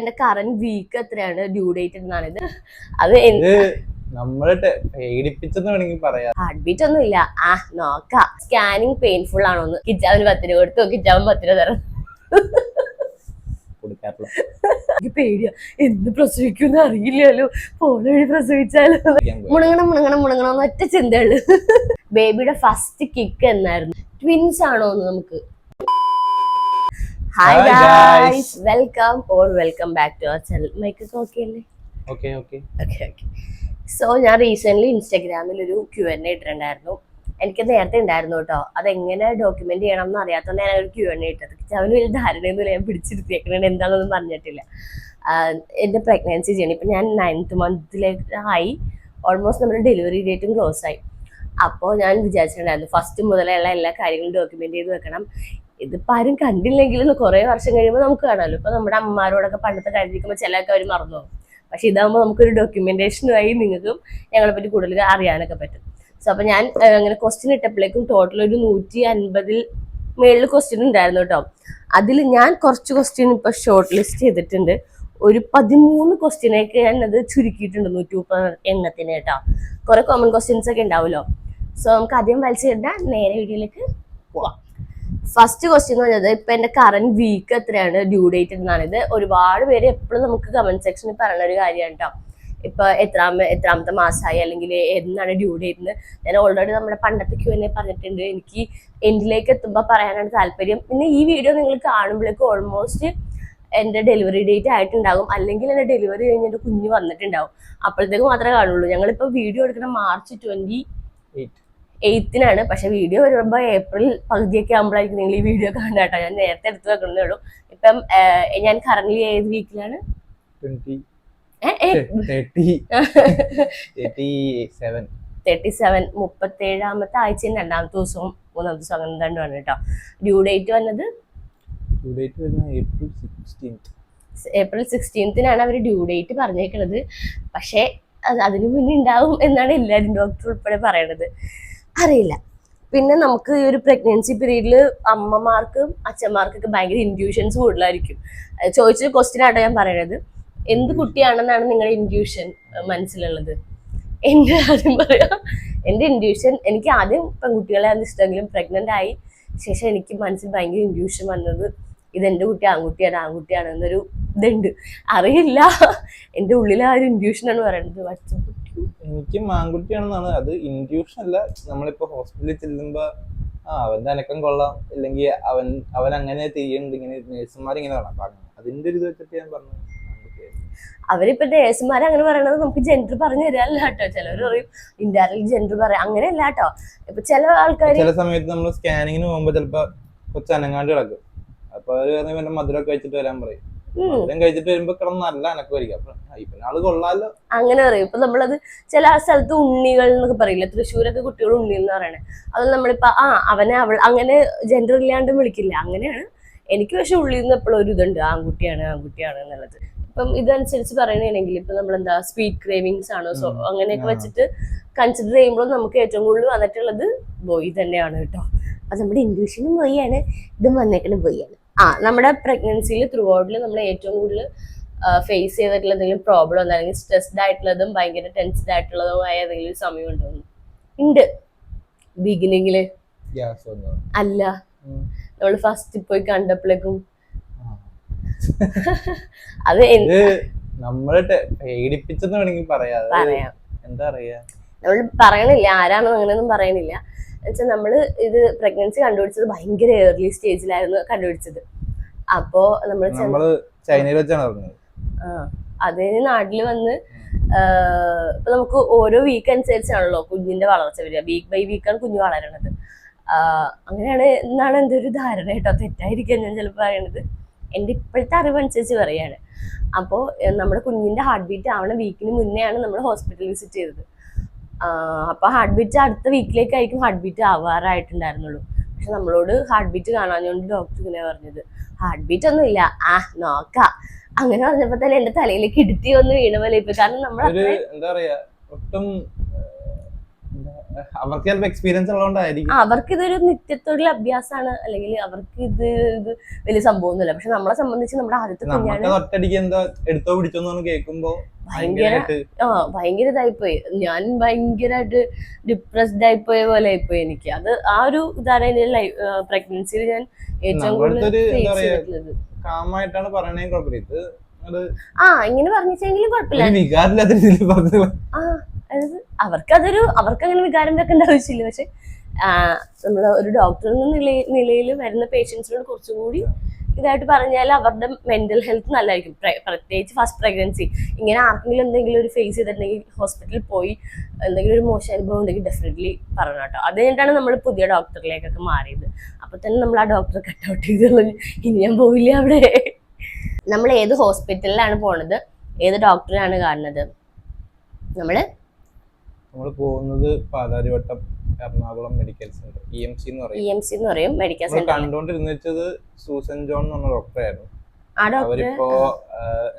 എന്റെ current week എത്രയാണ് due date എന്നാണ് ഇത്. അത് ഹാർട്ട് ബീറ്റ് ഒന്നും ഇല്ല. നോക്കാം. സ്കാനിങ് പെയിൻഫുൾ ആണോന്ന്. കിച്ചാവിന് 10 രൂപ കൊടുത്തു. കിച്ചാവൻ 10 രൂപ തരാം. എനിക്ക് പേടിയാ, എന്ത് പ്രസവിക്കും അറിയില്ലല്ലോ, ഫോൺ വഴി പ്രസവിച്ചാലോ. മുണങ്ങണം ഒറ്റ ചിന്തയുള്ളു. ബേബിയുടെ ഫസ്റ്റ് കിക്ക് എന്നായിരുന്നു. ട്വിൻസ് ആണോന്ന് നമുക്ക്. Hi guys, welcome back to our channel. മൈക്കൊക്കെ ഓക്കെ അല്ലേ? ഓക്കെ. സോ ഞാൻ റീസെന്റ് ഇൻസ്റ്റാഗ്രാമിൽ ഒരു Q&A ഇട്ടിട്ടുണ്ടായിരുന്നു. എനിക്ക് നേരത്തെ ഉണ്ടായിരുന്നു കേട്ടോ, അതെങ്ങനെ ഡോക്യുമെന്റ് ചെയ്യണം എന്ന് അറിയാത്തതുകൊണ്ട് ഞാൻ ഒരു Q&A ഇട്ടത്. അവന് വലിയ ധാരണയൊന്നുമില്ല, ഞാൻ പിടിച്ചിരുത്തിയേക്കണേ എന്താണെന്നൊന്നും പറഞ്ഞിട്ടില്ല. എന്റെ പ്രഗ്നൻസി ചെയ്യണം. ഇപ്പൊ ഞാൻ 9th മന്തിലേക്കായി. ഓൾമോസ്റ്റ് നമ്മുടെ ഡെലിവറി ഡേറ്റും ക്ലോസ് ആയി. അപ്പോൾ ഞാൻ വിചാരിച്ചിട്ടുണ്ടായിരുന്നു ഫസ്റ്റ് മുതലുള്ള എല്ലാ കാര്യങ്ങളും ഡോക്യുമെന്റ് ചെയ്ത് വെക്കണം. ഇതിപ്പോൾ ആരും കണ്ടില്ലെങ്കിലും കുറേ വർഷം കഴിയുമ്പോൾ നമുക്ക് കാണാമല്ലോ. ഇപ്പൊ നമ്മുടെ അമ്മമാരോടൊക്കെ പണ്ടത്തെ കാര്യത്തിരിക്കുമ്പോൾ ചിലതൊക്കെ അവർ മറന്നു പോകും. പക്ഷെ ഇതാകുമ്പോൾ നമുക്കൊരു ഡോക്യുമെന്റേഷനുമായി നിങ്ങൾക്കും ഞങ്ങളെ പറ്റി കൂടുതൽ അറിയാനൊക്കെ പറ്റും. സോ അപ്പൊ ഞാൻ അങ്ങനെ ക്വസ്റ്റ്യൻ ഇട്ടപ്പോഴേക്കും ടോട്ടൽ ഒരു 150 മേളിൽ ക്വസ്റ്റ്യൻ ഉണ്ടായിരുന്നു കേട്ടോ. അതിൽ ഞാൻ കുറച്ച് ക്വസ്റ്റ്യൻ ഇപ്പൊ ഷോർട്ട് ലിസ്റ്റ് ചെയ്തിട്ടുണ്ട്. ഒരു 13 ക്വസ്റ്റ്യനൊക്കെ ഞാൻ അത് ചുരുക്കിയിട്ടുണ്ട് 130 എണ്ണത്തിന് കേട്ടോ. കുറെ കോമൺ ക്വസ്റ്റ്യൻസ് ഒക്കെ ഉണ്ടാവുമല്ലോ. സോ നമുക്ക് ആദ്യം വലിച്ചിട്ട് നേരെ വീഡിയോയിലേക്ക് പോവാം. ഫസ്റ്റ് ക്വസ്റ്റ്യൻ എന്ന് പറഞ്ഞത്, ഇപ്പൊ എന്റെ കറന്റ് വീക്ക് എത്രയാണ് ഡ്യൂ ഡേറ്റ് എന്നാണ്. ഇത് ഒരുപാട് പേര് എപ്പോഴും നമുക്ക് കമന്റ് സെക്ഷനിൽ പറയുന്ന ഒരു കാര്യമാണ് കേട്ടോ. ഇപ്പൊ എത്രാമത്തെ മാസമായി അല്ലെങ്കിൽ എന്നാണ് ഡ്യൂ ഡേറ്റ് എന്ന്. ഞാൻ ഓൾറെഡി നമ്മുടെ പണ്ടത്തെ Q&A പറഞ്ഞിട്ടുണ്ട്. എനിക്ക് എൻഡിലേക്ക് എത്തുമ്പോൾ പറയാനാണ് താല്പര്യം. പിന്നെ ഈ വീഡിയോ നിങ്ങൾ കാണുമ്പോഴേക്കും ഓൾമോസ്റ്റ് എന്റെ ഡെലിവറി ഡേറ്റ് ആയിട്ടുണ്ടാകും, അല്ലെങ്കിൽ എന്റെ ഡെലിവറി കഴിഞ്ഞിട്ട് കുഞ്ഞ് വന്നിട്ടുണ്ടാവും. അപ്പോഴത്തേക്ക് മാത്രമേ കാണുള്ളൂ. ഞങ്ങളിപ്പോ വീഡിയോ എടുക്കുന്ന മാർച്ച് 28-നാണ്. പക്ഷെ വീഡിയോ വരുമ്പോ ഏപ്രിൽ പകുതിയൊക്കെ ആകുമ്പോഴായിരിക്കും നിങ്ങൾ ഈ വീഡിയോ കാണുക കേട്ടോ. ഞാൻ നേരത്തെ എടുത്ത് വെക്കുന്നേ ഉള്ളൂ. ഇപ്പം ഞാൻ കറന്റ് ഏത് വീക്കിലാണ്? 37 ആഴ്ചയും 2ാമത്തെ ദിവസവും 3ാമത്തെ ദിവസം അങ്ങനെ രണ്ടുമാണ് കേട്ടോ. ഡ്യൂ ഡേറ്റ് വന്നത് ഏപ്രിൽ 16-നാണ് അവർ ഡ്യൂ ഡേറ്റ് പറഞ്ഞേക്കുന്നത്. പക്ഷെ അതിനു മുന്നേ ഉണ്ടാവും എന്നാണ് എല്ലാവരും ഡോക്ടർ ഉൾപ്പെടെ പറയണത്. അറിയില്ല. പിന്നെ നമുക്ക് ഈ ഒരു പ്രഗ്നൻസി പീരീഡിൽ അമ്മമാർക്കും അച്ഛന്മാർക്കൊക്കെ ഭയങ്കര ഇൻഡ്യൂഷൻസ് കൂടുതലായിരിക്കും. ചോദിച്ച ക്വസ്റ്റ്യൻ ആട്ടോ ഞാൻ പറയണത്. എന്ത് കുട്ടിയാണെന്നാണ് നിങ്ങളുടെ ഇൻഡ്യൂഷൻ മനസ്സിലുള്ളത്? എന്റെ ആദ്യം പറയാം. എന്റെ ഇൻഡ്യൂഷൻ, എനിക്ക് ആദ്യം പെൺകുട്ടികളെയാണ് ഇഷ്ടമെങ്കിലും പ്രഗ്നന്റ് ആയി ശേഷം എനിക്ക് മനസ്സിൽ ഭയങ്കര ഇൻഡ്യൂഷൻ വന്നത് ഇതെന്റെ കുട്ടി ആൺകുട്ടിയാണ് എന്നൊരു ഇതുണ്ട്. അറിയില്ല, എന്റെ ഉള്ളിലെ ആ ഒരു ഇൻഡ്യൂഷനാണ് പറയുന്നത്. എനിക്കും ആൺകുട്ടിയാണെന്നാണ്. അത് ഇൻഡ്യൂഷൻ അല്ല. നമ്മളിപ്പോ ഹോസ്പിറ്റലിൽ ചെല്ലുമ്പോ അവന്റെ അനക്കം കൊള്ളാം, അല്ലെങ്കിൽ അവൻ അങ്ങനെ ചെയ്യുന്നുണ്ട്, ഇങ്ങനെ നേഴ്സുമാർ ഇങ്ങനെ കാണാം. അതിന്റെ ഒരു ഇത് വെച്ചിട്ട് ഞാൻ പറഞ്ഞു അവരിപ്പോ നേഴ്സുമാർ അങ്ങനെ പറയണത് നമുക്ക് ജെൻഡർ പറഞ്ഞു തരാല്ല കേട്ടോ. ചിലവർ പറയും ഇൻഡയറക്റ്റ് ജെൻഡർ പറയാം, അങ്ങനെയല്ല കേട്ടോ. ഇപ്പൊ ചില ആൾക്കാർ ചില സമയത്ത് നമ്മൾ സ്കാനിങ്ങിന് പോകുമ്പോ ചിലപ്പോ കൊച്ചു അനങ്ങാണ്ട് കിടക്കും. അപ്പൊ അവര് മധുരമൊക്കെ കഴിച്ചിട്ട് വരാൻ പറയും. കഴിച്ചിട്ട് വരുമ്പോ കിടന്ന് നല്ല അനക്കമായിരിക്കും. അപ്പൊ ഇപ്പൊ ആള് കൊള്ളാലോ അങ്ങനെ പറയും. ഇപ്പൊ നമ്മളത് ചില സ്ഥലത്ത് ഉണ്ണികൾ എന്നൊക്കെ പറയില്ല, തൃശ്ശൂരൊക്കെ കുട്ടികൾ ഉണ്ണി എന്ന് പറയണേ. അത് നമ്മളിപ്പോ അവനെ അങ്ങനെ ജെൻഡർ ഇല്ലാണ്ട് വിളിക്കില്ല, അങ്ങനെയാണ്. എനിക്ക് പക്ഷെ ഉള്ളിൽ നിന്ന് എപ്പോഴും ഒരു ഇതുണ്ട്, ആൺകുട്ടിയാണ് എന്നുള്ളത്. ഇപ്പം ഇതനുസരിച്ച് പറയണെങ്കിൽ ഇപ്പൊ നമ്മളെന്താ സ്വീറ്റ് ക്രേവിങ്സ് ആണോ, സോ അങ്ങനെയൊക്കെ വെച്ചിട്ട് കൺസിഡർ ചെയ്യുമ്പോൾ നമുക്ക് ഏറ്റവും കൂടുതൽ വന്നിട്ടുള്ളത് ബോയ് തന്നെയാണ് കേട്ടോ. അത് നമ്മുടെ ഇൻഡ്യൂഷനും ബോയാണ്, ഇതും വന്നേക്കണം ബോയാണ്. നമ്മുടെ പ്രഗ്നൻസിയിൽ ത്രൂ ഔട്ടിൽ നമ്മൾ ഏറ്റവും കൂടുതൽ ഫേസ് ചെയ്തിട്ടുള്ള എന്തെങ്കിലും പ്രോബ്ലം അല്ലെങ്കിൽ സ്ട്രെസ്ഡ് ആയിട്ടുള്ളതും ഭയങ്കര ടെൻസ്ഡ് ആയിട്ടുള്ളതുമായ ഏതെങ്കിലും സമയം ഉണ്ടോന്ന്? ഉണ്ട്. ബിഗിനിങ്ങില് അല്ല, നമ്മൾ ഫസ്റ്റ് പോയി കണ്ടപ്പോഴേക്കും അത് നമ്മള് പേടിപ്പിച്ചെന്ന് വേണമെങ്കിൽ പറയാം. എന്താ പറയാ, നമ്മൾ പറയണില്ല ആരാണെന്ന് അങ്ങനെയൊന്നും പറയണില്ല. എന്നുവെച്ചാൽ നമ്മള് ഇത് പ്രഗ്നൻസി കണ്ടുപിടിച്ചത് ഭയങ്കര ഏർലി സ്റ്റേജിലായിരുന്നു കണ്ടുപിടിച്ചത്. അപ്പോ നമ്മള് ചൈനയിൽ വെച്ചാണ് പറഞ്ഞത്. അതിന് നാട്ടില് വന്ന് ഇപ്പൊ നമുക്ക് ഓരോ വീക്ക് അനുസരിച്ചാണല്ലോ കുഞ്ഞിന്റെ വളർച്ച വരിക. വീക്ക് ബൈ വീക്കാണ് കുഞ്ഞ് വളരണത്. അങ്ങനെയാണ് എന്നാണ് എൻ്റെ ഒരു ധാരണ കേട്ടോ. തെറ്റായിരിക്കും ഞാൻ ചിലപ്പോൾ പറയണത്. എൻ്റെ ഇപ്പോഴത്തെ അറിവനുസരിച്ച് പറയാണ്. അപ്പോൾ നമ്മുടെ കുഞ്ഞിന്റെ ഹാർട്ട് ബീറ്റ് ആവണ വീക്കിന് മുന്നെയാണ് നമ്മൾ ഹോസ്പിറ്റൽ വിസിറ്റ് ചെയ്തത്. അപ്പൊ ഹാർട്ട് ബീറ്റ് അടുത്ത വീക്കിലേക്കായിരിക്കും ഹാർട്ട് ബീറ്റ് ആവാറായിട്ടുണ്ടായിരുന്നുള്ളൂ. പക്ഷെ നമ്മളോട് ഹാർട്ട് ബീറ്റ് കാണാഞ്ഞോണ്ട് ഡോക്ടർ ഇങ്ങനെ പറഞ്ഞത്, ഹാർട്ട് ബീറ്റ് ഒന്നും ഇല്ല, നോക്കാം. അങ്ങനെ പറഞ്ഞപ്പോ തന്നെ എന്റെ തലയിലേക്ക് ഇടുത്തി വന്ന് വീണ പോലെ ഇപ്പൊ. കാരണം നമ്മൾ എന്താ പറയാ, ഒട്ടും അവർക്ക് ചിലപ്പോ എക്സ്പീരിയൻസ് ഉള്ളതുകൊണ്ടായിരിക്കും. അവർക്ക് ഇതൊരു നിത്യത്തൊഴിൽ അഭ്യാസമാണ്, അല്ലെങ്കിൽ അവർക്ക് ഇത് വലിയ സംഭവമൊന്നുമില്ല. പക്ഷെ നമ്മളെ സംബന്ധിച്ച് നമ്മുടെ ആദ്യത്തെ കുഞ്ഞാണ്. ഒറ്റടിക്ക് എന്താ എടുത്തോ പിടിച്ചോന്ന് കേൾക്കുമ്പോ ഭയങ്കര ഇതായിപ്പോയി. ഞാൻ ഭയങ്കരമായിട്ട് ഡിപ്രസ്ഡ് ആയിപ്പോയ പോലെ ആയിപ്പോയി എനിക്ക്. അത് ആ ഒരു ഇതാണ് എന്റെ പ്രഗ്നൻസിയിൽ ഞാൻ ഏറ്റവും കൂടുതൽ കാമായിട്ടാണ് പറയണേ, കുഴപ്പമില്ല. ഇങ്ങനെ പറഞ്ഞെങ്കിലും കുഴപ്പമില്ല. അവർക്ക് അങ്ങനെ വികാരം വെക്കേണ്ട ആവശ്യമില്ല. പക്ഷെ നമ്മൾ ഒരു ഡോക്ടർ എന്ന നിലയിൽ വരുന്ന പേഷ്യൻസിനോട് കുറച്ചും കൂടി ഇതായിട്ട് പറഞ്ഞാൽ അവരുടെ മെന്റൽ ഹെൽത്ത് നല്ലതായിരിക്കും. പ്രത്യേകിച്ച് ഫസ്റ്റ് പ്രഗ്നൻസി ഇങ്ങനെ ആർക്കെങ്കിലും എന്തെങ്കിലും ഒരു ഫേസ് ചെയ്തിട്ടുണ്ടെങ്കിൽ ഹോസ്പിറ്റലിൽ പോയി എന്തെങ്കിലും ഒരു മോശം അനുഭവം ഉണ്ടെങ്കിൽ ഡെഫിനറ്റ്ലി പറഞ്ഞു കേട്ടോ. അത് കഴിഞ്ഞിട്ടാണ് നമ്മൾ പുതിയ ഡോക്ടറിലേക്കൊക്കെ മാറിയത്. അപ്പൊ തന്നെ നമ്മൾ ആ ഡോക്ടറെ കട്ടൗട്ട് ചെയ്ത് ഇനി ഞാൻ പോവില്ല അവിടെ. നമ്മൾ ഏത് ഹോസ്പിറ്റലിലാണ് പോണത്, ഏത് ഡോക്ടറാണ് കാണുന്നത്? നമ്മൾ പോകുന്നത് Palarivattom Ernakulam medical centre, EMC എന്ന് പറയും മെഡിക്കൽ സെന്റർ. കണ്ടുകൊണ്ടിരുന്നത് സൂസൻ ജോൺ എന്ന് പറഞ്ഞ ഡോക്ടറായിരുന്നു. അവരിപ്പോ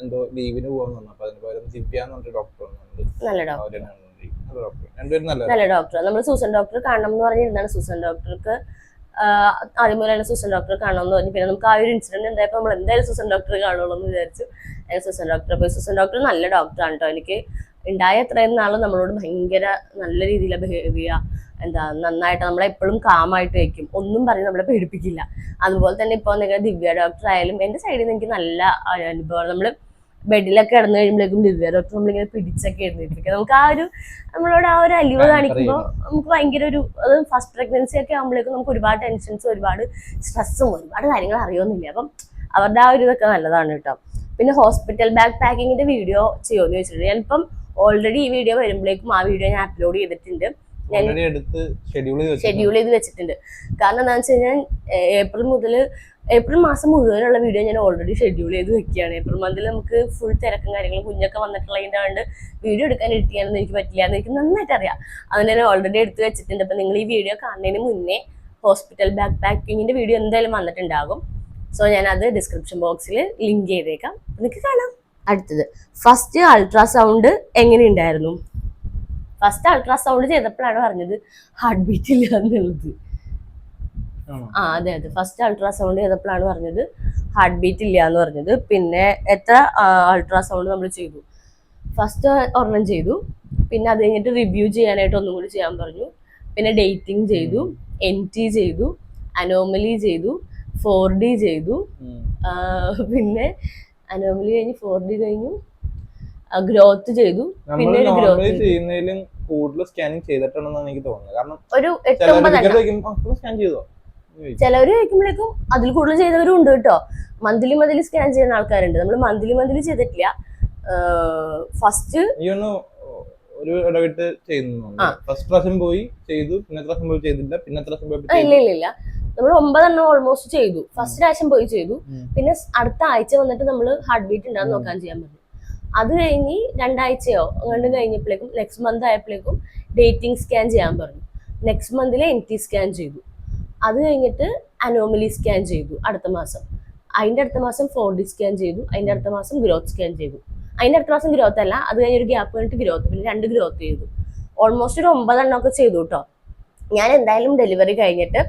എന്തോ ലീവിന് പോകാന്ന്, അപ്പൊ അതിന് പകരം ദിവ്യ എന്ന് പറഞ്ഞ ഡോക്ടർ നല്ല ഡോക്ടർ. നമ്മൾ സൂസൻ ഡോക്ടർ കാണണം എന്ന് പറഞ്ഞിരുന്നാണ്. സൂസൻ ഡോക്ടർക്ക് ആദ്യം മുതലാണ് സൂസൻ ഡോക്ടർ കാണണമെന്ന് പറഞ്ഞു. പിന്നെ നമുക്ക് ആ ഒരു ഇൻസിഡന്റ് ഉണ്ടായപ്പോൾ നമ്മൾ എന്തായാലും സൂസൻ ഡോക്ടർ കാണുള്ളൂ എന്ന് വിചാരിച്ചു. സൂസൻ ഡോക്ടറെ പോയി. സൂസൻ ഡോക്ടർ നല്ല ഡോക്ടറാണ് കേട്ടോ. എനിക്ക് ഉണ്ടായ എത്രയും നാളും നമ്മളോട് ഭയങ്കര നല്ല രീതിയിലാണ് ബിഹേവ് ചെയ്യുക. നന്നായിട്ട് നമ്മളെപ്പോഴും കാമായിട്ട് വെക്കും, ഒന്നും പറഞ്ഞ് നമ്മളെ പേടിപ്പിക്കില്ല. അതുപോലെ തന്നെ ഇപ്പോൾ നിങ്ങളുടെ ദിവ്യ ഡോക്ടർ ആയാലും എൻ്റെ സൈഡിൽ നിന്ന് എനിക്ക് നല്ല അനുഭവമാണ്. നമ്മൾ ബെഡിലൊക്കെ കിടന്നു കഴിയുമ്പോഴേക്കും ദിവ്യ ഡോക്ടർ നമ്മളിങ്ങനെ പിടിച്ചൊക്കെ എഴുന്നേൽപ്പിക്കുക. നമുക്ക് നമ്മളോട് ആ ഒരു അലിവ് കാണിക്കുമ്പോൾ നമുക്ക് ഭയങ്കര അത് ഫസ്റ്റ് പ്രഗ്നൻസി ഒക്കെ ആകുമ്പോഴേക്കും നമുക്ക് ഒരുപാട് ടെൻഷൻസും ഒരുപാട് സ്ട്രെസ്സും ഒരുപാട് കാര്യങ്ങൾ അറിയുന്നില്ല. അപ്പം അവരുടെ ആ ഒരു ഇതൊക്കെ നല്ലതാണ് കേട്ടോ. പിന്നെ ഹോസ്പിറ്റൽ ബാഗ് പാക്കിങ്ങിന്റെ വീഡിയോ ചെയ്യുമെന്ന് ചോദിച്ചിട്ടുണ്ട്. ഞാനിപ്പം ഓൾറെഡി ഈ വീഡിയോ വരുമ്പോഴേക്കും ആ വീഡിയോ ഞാൻ അപ്ലോഡ് ചെയ്തിട്ടുണ്ട്, ഷെഡ്യൂൾ ചെയ്ത് വെച്ചിട്ടുണ്ട്. കാരണം എന്താണെന്ന് വെച്ച് കഴിഞ്ഞാൽ ഏപ്രിൽ മാസം മുഴുവനുള്ള വീഡിയോ ഞാൻ ഓൾറെഡി ഷെഡ്യൂൾ ചെയ്ത് വെക്കുകയാണ്. ഏപ്രിൽ മന്തിൽ നമുക്ക് ഫുൾ തിരക്കും കാര്യങ്ങളും കുഞ്ഞൊക്കെ വന്നിട്ടുള്ളതിൻ്റെ കൊണ്ട് വീഡിയോ എടുക്കാൻ എഡിറ്റ് ചെയ്യാനൊന്നും എനിക്ക് പറ്റില്ല എന്ന് എനിക്ക് നന്നായിട്ട് അറിയാം. അതിന് ഞാൻ ഓൾറെഡി എടുത്ത് വെച്ചിട്ടുണ്ട്. അപ്പം നിങ്ങൾ ഈ വീഡിയോ കാണുന്നതിന് മുന്നേ ഹോസ്പിറ്റൽ ബാഗ് പാക്കിങ്ങിന്റെ വീഡിയോ എന്തായാലും വന്നിട്ടുണ്ടാകും. സോ ഞാനത് ഡിസ്ക്രിപ്ഷൻ ബോക്സിൽ ലിങ്ക് ചെയ്തേക്കാം, നിങ്ങൾക്ക് കാണാം. അടുത്തത് ഫസ്റ്റ് അൾട്രാസൗണ്ട് എങ്ങനെയുണ്ടായിരുന്നു? ഫസ്റ്റ് അൾട്രാസൗണ്ട് ചെയ്തപ്പോഴാണ് പറഞ്ഞത് ഹാർട്ട് ബീറ്റ് ഇല്ല എന്നുള്ളത്. അതെ ഫസ്റ്റ് അൾട്രാസൗണ്ട് ചെയ്തപ്പോഴാണ് പറഞ്ഞത് ഹാർട്ട് ബീറ്റ് ഇല്ല എന്ന് പറഞ്ഞത്. പിന്നെ എത്ര അൾട്രാസൗണ്ട് നമ്മൾ ചെയ്തു? ഫസ്റ്റ് ഒരെണ്ണം ചെയ്തു, പിന്നെ അത് കഴിഞ്ഞിട്ട് റിവ്യൂ ചെയ്യാനായിട്ട് ഒന്നും കൂടി ചെയ്യാൻ പറഞ്ഞു. പിന്നെ ഡേറ്റിംഗ് ചെയ്തു, NT ചെയ്തു, അനോമലി ചെയ്തു, 4D ചെയ്തു. പിന്നെ അനോമലി കഴിഞ്ഞ് 4D കഴിഞ്ഞു, ഗ്രോത്ത് ചെയ്തു. പിന്നെ കൂടുതൽ സ്കാനിങ് ചെയ്തിട്ടുണ്ടെന്നാണ് എനിക്ക് തോന്നുന്നത്. കാരണം ഒരു 8-9 ചിലവര് കഴിക്കുമ്പോഴേക്കും അതിൽ കൂടുതൽ ചെയ്തവരും ഉണ്ട് കേട്ടോ. മന്ത്ലി സ്കാൻ ചെയ്യുന്ന ആൾക്കാരുണ്ട്. നമ്മൾ മന്ത്ലി ചെയ്തിട്ടില്ല. ഫസ്റ്റ് ഒരു ഇടവിട്ട് ചെയ്യുന്നു. ഫസ്റ്റ് പ്രാവശ്യം പോയി ചെയ്തു, പിന്നെ പ്രാവശ്യം പോയി ചെയ്തില്ല, പിന്നെ ഇല്ല നമ്മൾ 9 ഓൾമോസ്റ്റ് ചെയ്തു. ഫസ്റ്റ് പ്രാവശ്യം പോയി ചെയ്തു, പിന്നെ അടുത്ത ആഴ്ച വന്നിട്ട് നമ്മൾ ഹാർട്ട് ബീറ്റ് ഉണ്ടാകുന്ന നോക്കാൻ ചെയ്യാൻ പറഞ്ഞു. അത് കഴിഞ്ഞ് 2 ആഴ്ചയോ അങ്ങോട്ട് കഴിഞ്ഞപ്പോഴേക്കും നെക്സ്റ്റ് മന്ത് ആയപ്പോഴേക്കും ഡേറ്റിംഗ് സ്കാൻ ചെയ്യാൻ പറഞ്ഞു. നെക്സ്റ്റ് മന്തിൽ NT സ്കാൻ ചെയ്തു. അത് കഴിഞ്ഞിട്ട് അനോമലി സ്കാൻ ചെയ്തു അടുത്ത മാസം. അതിൻ്റെ അടുത്ത മാസം 4D സ്കാൻ ചെയ്തു. അതിൻ്റെ അടുത്ത മാസം ഗ്രോത്ത് സ്കാൻ ചെയ്തു. അതിൻ്റെ അടുത്ത മാസം ഗ്രോത്ത് അല്ല, അത് കഴിഞ്ഞൊരു ഗ്യാപ്പ് കഴിഞ്ഞിട്ട് ഗ്രോത്ത്, പിന്നെ 2 ഗ്രോത്ത് ചെയ്തു. ഓൾമോസ്റ്റ് ഒരു 9 ഒക്കെ ചെയ്തു കേട്ടോ. ഞാൻ എന്തായാലും ഡെലിവറി കഴിഞ്ഞിട്ട്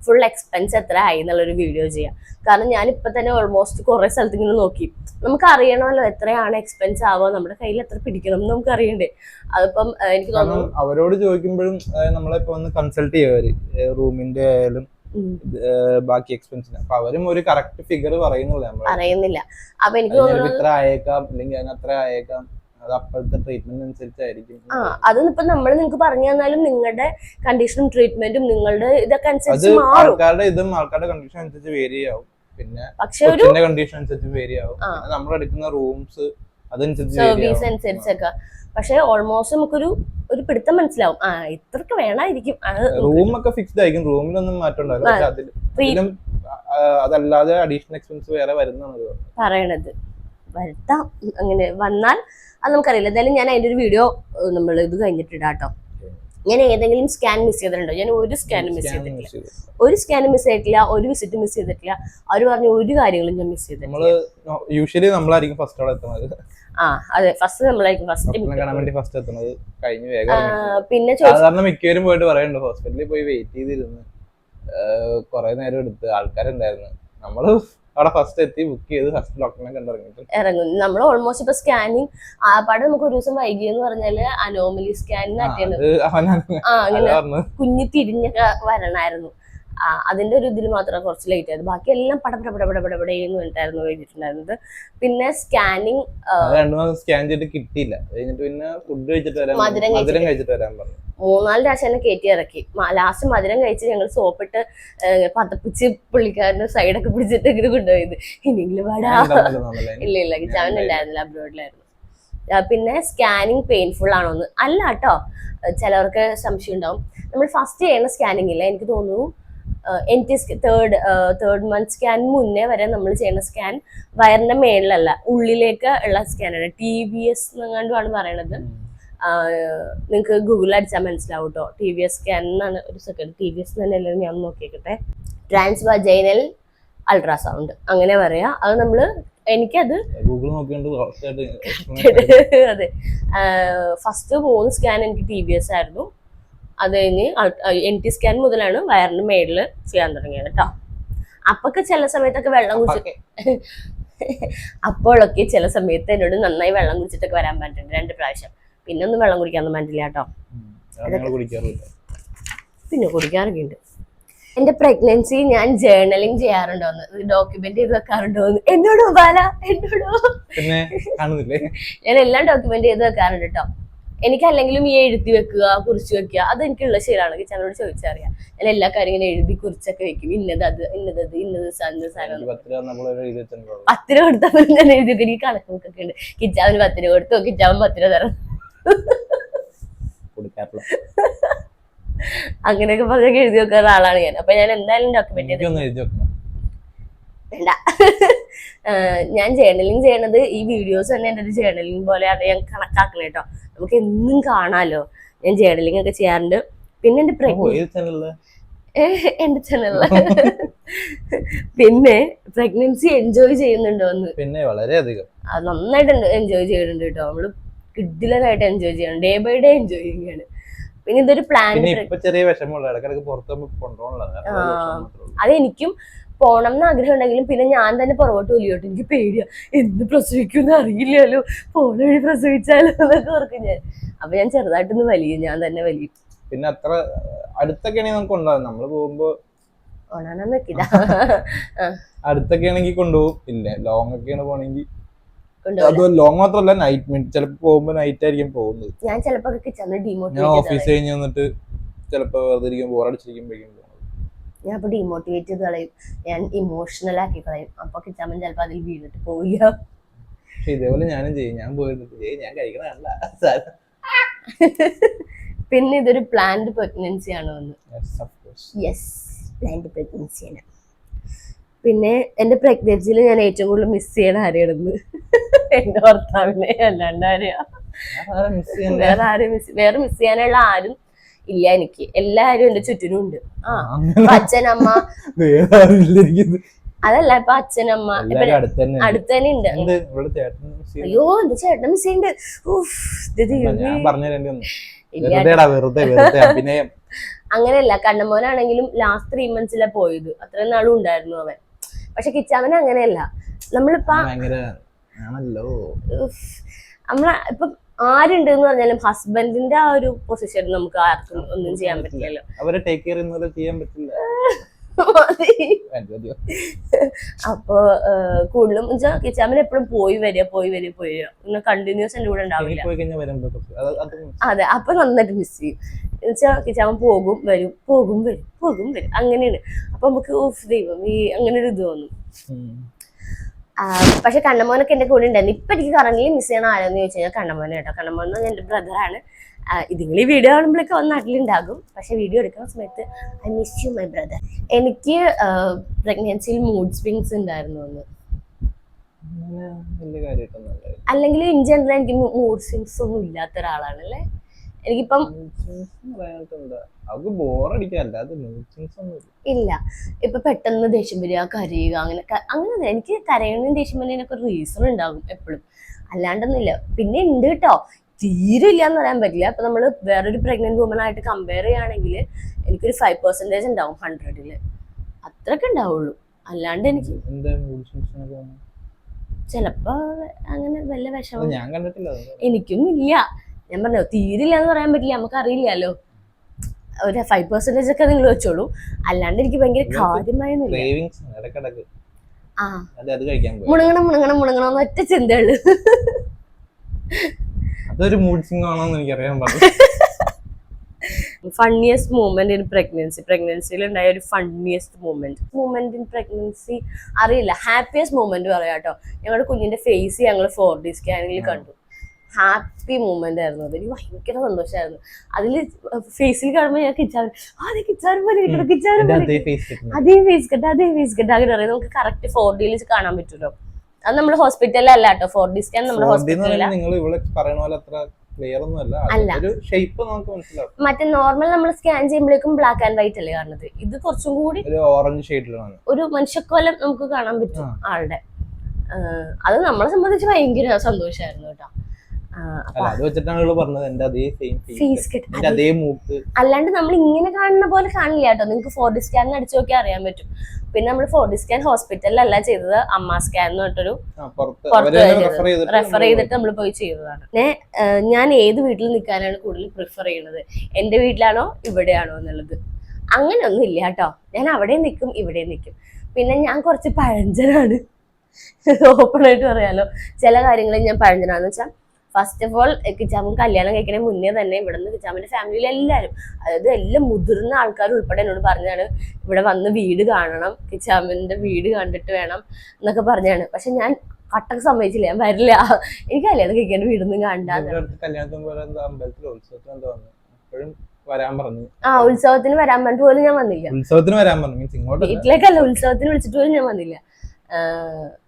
ഫുൾ എക്സ്പെൻസ് എത്ര ആയി എന്നുള്ളൊരു വീഡിയോ ചെയ്യാം. കാരണം ഞാനിപ്പോൾ തന്നെ ഓൾമോസ്റ്റ് കുറേ സ്ഥലത്ത് ഇങ്ങനെ നോക്കി. നമുക്ക് അറിയണമല്ലോ എത്രയാണ് എക്സ്പെൻസ് ആവുക, നമ്മുടെ കയ്യിൽ എത്ര പിടിക്കണം എന്ന് നമുക്ക് അറിയണ്ടേ. അതിപ്പം എനിക്ക് തോന്നുന്നു അവരോട് ചോദിക്കുമ്പോഴും നമ്മളിപ്പോ ഒന്ന് കൺസൾട്ട് ചെയ്യുവര് റൂമിന്റെ ആയാലും ബാക്കി എക്സ്പെൻസിന്, അപ്പൊ അവരും ഒരു കറക്റ്റ് ഫിഗർ പറയുന്നില്ല. അപ്പൊ എനിക്ക് തോന്നുന്നു ഇത്ര ആയേക്കാം അല്ലെങ്കിൽ അതിനത്ര ആയേക്കാം. അത് അപ്പോഴത്തെ ട്രീറ്റ്മെന്റ് അനുസരിച്ചായിരിക്കും. അതിപ്പോ നമ്മൾ നിങ്ങൾക്ക് പറഞ്ഞു തന്നാലും നിങ്ങളുടെ കണ്ടീഷനും ട്രീറ്റ്മെന്റും നിങ്ങളുടെ ഇതൊക്കെ അനുസരിച്ച് മാറും. ആൾക്കാരുടെ കണ്ടീഷൻ അനുസരിച്ച് വേരി ആവും. പിന്നെ കണ്ടീഷൻ അനുസരിച്ച് വേരി ആവും. നമ്മൾ എടുക്കുന്ന റൂംസ് അതനുസരിച്ച് സർവീസ് അനുസരിച്ചൊക്കെ. പക്ഷെ ഓൾമോസ്റ്റ് നമുക്കൊരു പിടുത്തം മനസ്സിലാവും. ഇത്രക്ക് വേണമായിരിക്കും. റൂമൊക്കെ ഫിക്സ്ഡ് ആയിരിക്കും, റൂമിലൊന്നും മാറ്റം ഉണ്ടാവില്ല. അതല്ലാതെ അഡീഷണൽ എക്സ്പെൻസ് വേറെ വരുന്നതാണ് പറയണത്. വരുത്താം, അങ്ങനെ വന്നാൽ അത് നമുക്കറിയില്ല. എന്തായാലും ഞാൻ അതിന്റെ ഒരു വീഡിയോ നമ്മൾ ഇത് കഴിഞ്ഞിട്ടിടാം കേട്ടോ. ഞാൻ ഏതെങ്കിലും സ്കാൻ മിസ് ചെയ്തിട്ടുണ്ടോ? ഞാൻ ഒരു സ്കാനും മിസ് ചെയ്തിട്ടില്ല, ഒരു സ്കാനും മിസ് ചെയ്തിട്ടില്ല, ഒരു വിസിറ്റ് മിസ് ചെയ്തിട്ടില്ല. അവര് പറഞ്ഞ ഒരു കാര്യങ്ങളും ഞാൻ മിസ് ചെയ്തിട്ടില്ല. യൂഷ്വലി നമ്മളായിരിക്കും ഫസ്റ്റ് അവിടെ എത്തുന്നത്. അതെ, ഫസ്റ്റ് നമ്മളായിരിക്കും ഫസ്റ്റ് എത്തുന്നത്. കഴിഞ്ഞ് വേഗം പിന്നെ സാധാരണ മിക്കവരും പോയിട്ട് പറയുന്നുണ്ട് ഹോസ്പിറ്റലിൽ പോയി വെയിറ്റ് ചെയ്തിരുന്ന് കുറെ നേരം എടുത്ത് ആൾക്കാരുണ്ടായിരുന്നു. നമ്മള് അവിടെ ഫസ്റ്റ് എത്തി ബുക്ക് ചെയ്ത് ഫസ്റ്റ് ഡോക്ടറിനെ ഇറങ്ങും. നമ്മൾ ഓൾമോസ്റ്റ് ഇപ്പൊ സ്കാനിങ് ആപ്പാടെ നമുക്ക് ഒരു ദിവസം വൈകിയെന്ന് പറഞ്ഞാല് അനോമലി സ്കാനിന് അങ്ങനെ കുഞ്ഞി തിരിഞ്ഞൊക്കെ വരണായിരുന്നു. അതിന്റെ ഒരു ഇതിൽ മാത്രം കുറച്ച് ലേറ്റ് ആയത്. ബാക്കി എല്ലാം പടപടപടപടപടയെന്ന് വേണ്ടിട്ടായിരുന്നു എഴുതിയിട്ടുണ്ടായിരുന്നത്. പിന്നെ സ്കാനിങ് സ്കാൻ ചെയ്തിട്ട് കിട്ടിയില്ല. കഴിഞ്ഞിട്ട് പിന്നെ ഫുഡ് കഴിച്ചിട്ട് മധുരം കഴിച്ചിട്ട് വരാൻ പറഞ്ഞു. 3-4 പ്രാവശ്യം എന്നെ കയറ്റി ഇറക്കി. ലാസ്റ്റ് മധുരം കഴിച്ച് ഞങ്ങൾ സോപ്പിട്ട് പതപ്പിച്ച് പുള്ളിക്കാരന് സൈഡൊക്കെ പിടിച്ചിട്ട് ഇങ്ങനെ കൊണ്ടുപോയത്. ഇനിയെങ്കിലും പാടാ. ഇല്ല കിച്ചാവൻ ഉണ്ടായിരുന്നില്ല, അബ്രോഡിലായിരുന്നു. പിന്നെ സ്കാനിങ് പെയിൻഫുൾ ആണോന്ന് അല്ല കേട്ടോ, ചിലവർക്ക് സംശയം ഉണ്ടാവും. നമ്മൾ ഫസ്റ്റ് ചെയ്യുന്ന സ്കാനിങ് ഇല്ല, എനിക്ക് തോന്നുന്നു തേർഡ് മന്ത് സ്കാൻ മുന്നേ വരെ നമ്മൾ ചെയ്യുന്ന സ്കാൻ വയറിന്റെ മേളിലല്ല ഉള്ളിലേക്ക് ഉള്ള സ്കാനാണ്. TVS എന്നെങ്ങാണ്ടുമാണ് പറയണത്. നിങ്ങൾക്ക് ഗൂഗിളിൽ അടിച്ചാൽ മനസ്സിലാവും കേട്ടോ. TVS സ്കാൻ എന്നാണ്. ഒരു സെക്കൻഡ്, TVS തന്നെ ഞാൻ നോക്കിയേക്കട്ടെ. ട്രാൻസ് വജൈനൽ അൾട്രാസൗണ്ട് അങ്ങനെ പറയാ. അത് നമ്മള് എനിക്കത് അതെ, ഫസ്റ്റ് 3 സ്കാൻ എനിക്ക് TVS ആയിരുന്നു. അത് കഴിഞ്ഞ് NT സ്കാൻ മുതലാണ് വയറിന്റെ മേളില് ചെയ്യാൻ തുടങ്ങിയത് കേട്ടോ. അപ്പൊക്കെ ചില സമയത്തൊക്കെ വെള്ളം കുടിച്ചിട്ട് അപ്പോഴൊക്കെ ചില സമയത്ത് എന്നോട് നന്നായി വെള്ളം കുടിച്ചിട്ടൊക്കെ വരാൻ പറ്റുന്നുണ്ട് 2 പ്രാവശ്യം. പിന്നെ ഒന്നും വെള്ളം കുടിക്കാനൊന്നും പറ്റില്ല കേട്ടോ. പിന്നെ കുടിക്കാറൊക്കെ ഉണ്ട്. എന്റെ പ്രഗ്നൻസി ഞാൻ ജേർണലിങ് ചെയ്യാറുണ്ടോന്ന്, ഡോക്യുമെന്റ് ചെയ്ത് വെക്കാറുണ്ടോന്ന് എന്നോടോ ബാല, എന്നോടോ. ഞാൻ എല്ലാം ഡോക്യുമെന്റ് ചെയ്ത് വെക്കാറുണ്ട് കേട്ടോ. എനിക്കല്ലെങ്കിലും ഈ എഴുതി വെക്കുക, കുറിച്ച് വെക്കുക, അത് എനിക്കുള്ള ശീലമാണ്. കിച്ചനോട് ചോദിച്ചറിയാം. ഞാൻ എല്ലാ കാര്യം ഇങ്ങനെ എഴുതി കുറിച്ചൊക്കെ വെക്കും. ഇന്നത് സാധനം 10 രൂപ കൊടുത്തപ്പോൾ ഞാൻ എഴുതി വെക്കും. എനിക്ക് കണക്ക് ബുക്കൊക്കെ ഉണ്ട്. കിച്ചാവിന് 10 രൂപ കൊടുത്തു, കിച്ചാവൻ 10 രൂപ തരാം. അങ്ങനെയൊക്കെ പറഞ്ഞൊക്കെ എഴുതി വെക്കുന്ന ആളാണ് ഞാൻ. അപ്പൊ ഞാൻ എന്തായാലും ഡോക്യുമെന്റ് ചെയ്ത് വേണ്ട. ഞാൻ ജേർണലിങ് ചെയ്യണത് ഈ വീഡിയോസ് തന്നെ എൻ്റെ ഒരു ജേർണലിങ് പോലെ അത് ഞാൻ കണക്കാക്കണം കേട്ടോ. നമുക്ക് എന്നും കാണാലോ. ഞാൻ ജേർണലിങ് ഒക്കെ ചെയ്യാറുണ്ട്. പിന്നെ എന്റെ ചാനലില് പിന്നെ പ്രഗ്നൻസി എൻജോയ് ചെയ്യുന്നുണ്ടോന്ന്, പിന്നെ വളരെയധികം നന്നായിട്ട് എൻജോയ് ചെയ്യുന്നുണ്ട് കേട്ടോ. നമ്മള് കിഡിലനായിട്ട് എൻജോയ് ചെയ്യണം. ഡേ ബൈ ഡേ എൻജോയ് ചെയ്യാണ്. പിന്നെ ഇതൊരു പ്ലാൻ. അതെനിക്കും പോണം എന്ന് ആഗ്രഹം ഉണ്ടെങ്കിലും പിന്നെ ഞാൻ തന്നെ പുറകോട്ട് വലിയോട്ട്. എനിക്ക് പേടിയാ, എന്ത് പ്രസവിക്കുമെന്ന് അറിയില്ലല്ലോ, പോണ വഴി പ്രസവിച്ചാലോ എന്നൊക്കെ ഓർക്കും ഞാൻ. അപ്പൊ ഞാൻ ചെറുതായിട്ടൊന്ന് വലിയും, ഞാൻ തന്നെ വലിയും. പിന്നെ അത്ര അടുത്തൊക്കെ ആണെങ്കിൽ നമുക്ക് ഉണ്ടാവും. നമ്മള് പോകുമ്പോ അടുത്തൊക്കെ ആണെങ്കിൽ കൊണ്ടുപോകും. ഇല്ല ലോങ് ഒക്കെയാണ് പോണെങ്കിൽ ലോങ് മാത്രമല്ല നൈറ്റ്, ചിലപ്പോ പോകുമ്പോ നൈറ്റ് ആയിരിക്കും പോകുന്നത്. ഞാൻ ചിലപ്പോ ഞാൻ ഓഫീസ് കഴിഞ്ഞ് വന്നിട്ട് ചിലപ്പോ വെറുതെ ബോറടിച്ചിരിക്കുമ്പോഴേക്കും ഞാൻ അപ്പൊ ഡീമോട്ടിവേറ്റ് ചെയ്ത് കളയും. ഞാൻ ഇമോഷണൽ ആക്കി കളയും. അപ്പൊ കിച്ചാമൻ ചിലപ്പോ അതിൽ വീണിട്ട് പോവില്ല. ഇതേപോലെ ഞാനും ചെയ്യും. ഞാൻ പോയിട്ട് ഞാൻ കഴിക്കണല്ല. പിന്നെ ഇതൊരു പ്ലാൻഡ് പ്രഗ്നൻസി ആണോ എന്ന്? യെസ്, പ്ലാൻഡ് പ്രഗ്നൻസിയാണ്. പിന്നെ എന്റെ പ്രഗ്നൻസിയിൽ ഞാൻ ഏറ്റവും കൂടുതൽ മിസ് ചെയ്യണ ആരെയാണെന്ന്? എന്റെ ഭർത്താവിനെ. അല്ലാണ്ട് ആരെയാ? വേറെ മിസ് ചെയ്യാനുള്ള ആരും ഇല്ല എനിക്ക്. എല്ലാരും എന്റെ ചുറ്റിനും ഉണ്ട്. അച്ഛനമ്മ അതല്ല, ഇപ്പൊ അച്ഛനമ്മ അടുത്ത് തന്നെ ഉണ്ട്. അയ്യോ എന്റെ ചേട്ടനെ മിസ് ചെയ്യുന്നുണ്ട്. അങ്ങനെയല്ല, കണ്ണമോനാണെങ്കിലും ലാസ്റ്റ് 3 months പോയത്. അത്രയും നാളും ഉണ്ടായിരുന്നു അവൻ. പക്ഷെ കിച്ചാവൻ അങ്ങനെയല്ല. നമ്മളിപ്പോ ഇപ്പൊ ആരുണ്ട് എന്ന് പറഞ്ഞാലും ഹസ്ബൻഡിന്റെ ആ ഒരു പൊസിഷൻ നമുക്ക് ആർക്കും ഒന്നും ചെയ്യാൻ പറ്റില്ലല്ലോ. അവരെ ടേക്ക് കെയർ ചെയ്യാൻ പറ്റില്ല. അപ്പൊ കൂടുതലും കിച്ചാമൻ എപ്പോഴും പോയി വരിക പിന്നെ കണ്ടിന്യൂസ് എന്റെ കൂടെ ഉണ്ടാവില്ല. അതെ, അപ്പൊ നന്നായിട്ട് മിസ് ചെയ്യും. എന്നുവെച്ചാൽ കിച്ചാമൻ പോകും വരും അങ്ങനെയാണ്. അപ്പൊ നമുക്ക് ദൈവം അങ്ങനെ ഒരു ഇത് തോന്നും. പക്ഷെ കണ്ണമോനൊക്കെ എന്റെ കൂടെ ഉണ്ടായിരുന്നു. ഇപ്പൊ എനിക്ക് കറന്റ് മിസ് ചെയ്യണ ആരെന്ന് ചോദിച്ചു കഴിഞ്ഞാൽ കണ്ണമോനെ കേട്ടോ. കണ്ണമോൻ എന്റെ ബ്രദറാണ്. ഇതിങ്ങൾ ഈ വീഡിയോ കാണുമ്പോഴൊക്കെ നാട്ടിലുണ്ടാകും. പക്ഷെ വീഡിയോ എടുക്കുന്ന സമയത്ത് I miss you my brother. എനിക്ക് പ്രഗ്നൻസിയിൽ മൂഡ് സ്വിങ്സ് ഉണ്ടായിരുന്നു എന്ന്. അല്ലെങ്കിൽ ഇൻ ജനറൽ എനിക്ക് മൂഡ് സ്വിങ്സ് ഒന്നും ഇല്ലാത്ത ഒരാളാണല്ലേ. എനിക്കിപ്പം അവർക്ക് ബോറടിക്കാല്ല, അത് ഇല്ല. ഇപ്പൊ പെട്ടെന്ന് ദേഷ്യം വരിക, കരയുക, അങ്ങനെ എനിക്ക് കരയണയും ദേഷ്യം വരുന്നതിനൊക്കെ ഒരു റീസൺ ഉണ്ടാകും എപ്പോഴും, അല്ലാണ്ടൊന്നുമില്ല. പിന്നെ ഉണ്ട് കേട്ടോ, തീരെ ഇല്ല എന്ന് പറയാൻ പറ്റില്ല. ഇപ്പൊ നമ്മള് വേറൊരു പ്രഗ്നന്റ് വുമൺ ആയിട്ട് കമ്പയർ ചെയ്യുകയാണെങ്കിൽ എനിക്കൊരു 5% ഉണ്ടാവും 100-ല്, അത്രയൊക്കെ ഉണ്ടാവുള്ളൂ. അല്ലാണ്ട് എനിക്ക് ചിലപ്പോ അങ്ങനെ വല്ല വിഷമം എനിക്കും ഇല്ല. ഞാൻ പറഞ്ഞു തീരില്ല എന്ന് പറയാൻ പറ്റില്ല, നമുക്ക് അറിയില്ലല്ലോ. ഒരു 5% ഒക്കെ നിങ്ങൾ വെച്ചോളൂ, അല്ലാണ്ട് എനിക്ക് ഭയങ്കര കാര്യമായൊന്നുമില്ല. മുണങ്ങണം ഒറ്റ ചിന്തയുള്ളു. അതൊരു മൂഡ് സ്വിംഗ് ആണോന്ന് എനിക്കറിയാൻ പാടില്ല. ഫണ്ണിയസ്റ്റ് മൂമെന്റ് ഇൻ പ്രഗ്നൻസിയിൽ ഉണ്ടായ ഒരു ഫണ്ണിയസ്റ്റ് മൂമെന്റ് ഇൻ പ്രഗ്നൻസി അറിയില്ല. ഹാപ്പിയസ്റ്റ് മൂമെന്റ് പറയാം കേട്ടോ. ഞങ്ങളുടെ കുഞ്ഞിന്റെ ഫേസ് ഞങ്ങൾ 4D സ്കാനിങ്ങിൽ കണ്ടു. ഹാപ്പി മൂമെന്റ് ആയിരുന്നു അത്. എനിക്ക് ഭയങ്കര സന്തോഷമായിരുന്നു അതിൽ. ഫേസിൽ കാണുമ്പോൾ ഞാൻ അതേ ഫേസ് കട്ട് അങ്ങനെ അറിയാം. നമുക്ക് കറക്റ്റ് 4D കാണാൻ പറ്റുമല്ലോ. അത് നമ്മുടെ ഹോസ്പിറ്റലിലല്ല കേട്ടോ, 4D സ്കാൻ നമ്മുടെ ഹോസ്പിറ്റലിൽ മറ്റേ നോർമൽ നമ്മൾ സ്കാൻ ചെയ്യുമ്പോഴേക്കും ബ്ലാക്ക് ആൻഡ് വൈറ്റ് അല്ലേ കാണുന്നത്. ഇത് കുറച്ചും കൂടി ഒരു മനുഷ്യക്കോലം നമുക്ക് കാണാൻ പറ്റും ആളുടെ. അത് നമ്മളെ സംബന്ധിച്ച് ഭയങ്കര സന്തോഷമായിരുന്നു കേട്ടോ. അല്ലാണ്ട് നമ്മൾ ഇങ്ങനെ കാണുന്ന പോലെ കാണില്ല കേട്ടോ. നിങ്ങൾക്ക് 4D സ്കാൻ അടിച്ചു നോക്കിയാൽ അറിയാൻ പറ്റും. പിന്നെ നമ്മൾ 4D സ്കാൻ ഹോസ്പിറ്റലിലല്ല ചെയ്തത്, അമ്മ സ്കാൻ എന്ന് പറഞ്ഞിട്ടൊരു റെഫർ ചെയ്തിട്ട് നമ്മൾ പോയി ചെയ്തതാണ്. പിന്നെ ഞാൻ ഏത് വീട്ടിൽ നിൽക്കാനാണ് കൂടുതൽ പ്രിഫർ ചെയ്യുന്നത്, എന്റെ വീട്ടിലാണോ ഇവിടെയാണോ എന്നുള്ളത് അങ്ങനെയൊന്നും ഇല്ല കേട്ടോ. ഞാൻ അവിടെ നിൽക്കും ഇവിടെ നിൽക്കും. പിന്നെ ഞാൻ കുറച്ച് പഴഞ്ചനാണ്, ഓപ്പൺ ആയിട്ട് പറയാലോ. ചില കാര്യങ്ങളിൽ ഞാൻ പഴഞ്ചനാന്ന് വെച്ചാൽ, ഫസ്റ്റ് ഓഫ് ഓൾ കിച്ചാമൻ കല്യാണം കഴിക്കണ മുന്നേ തന്നെ ഇവിടെ നിന്ന് കിച്ചാമന്റെ ഫാമിലിയിൽ എല്ലാവരും, അതായത് എല്ലാം മുതിർന്ന ആൾക്കാർ ഉൾപ്പെടെ എന്നോട് പറഞ്ഞാണ് ഇവിടെ വന്ന് വീട് കാണണം, കിച്ചാമന്റെ വീട് കണ്ടിട്ട് വേണം എന്നൊക്കെ പറഞ്ഞാണ്. പക്ഷെ ഞാൻ കട്ടക്ക് സമ്മതിച്ചില്ല, ഞാൻ വരില്ല, എനിക്ക് കല്യാണം കഴിക്കേണ്ട വീടൊന്നും കണ്ടാന്ന്. ഉത്സവത്തിന് വരാൻ പറഞ്ഞിട്ട് പോലും ഞാൻ വന്നില്ല. വീട്ടിലേക്കല്ല, ഉത്സവത്തിന് വിളിച്ചിട്ട് പോലും ഞാൻ വന്നില്ല.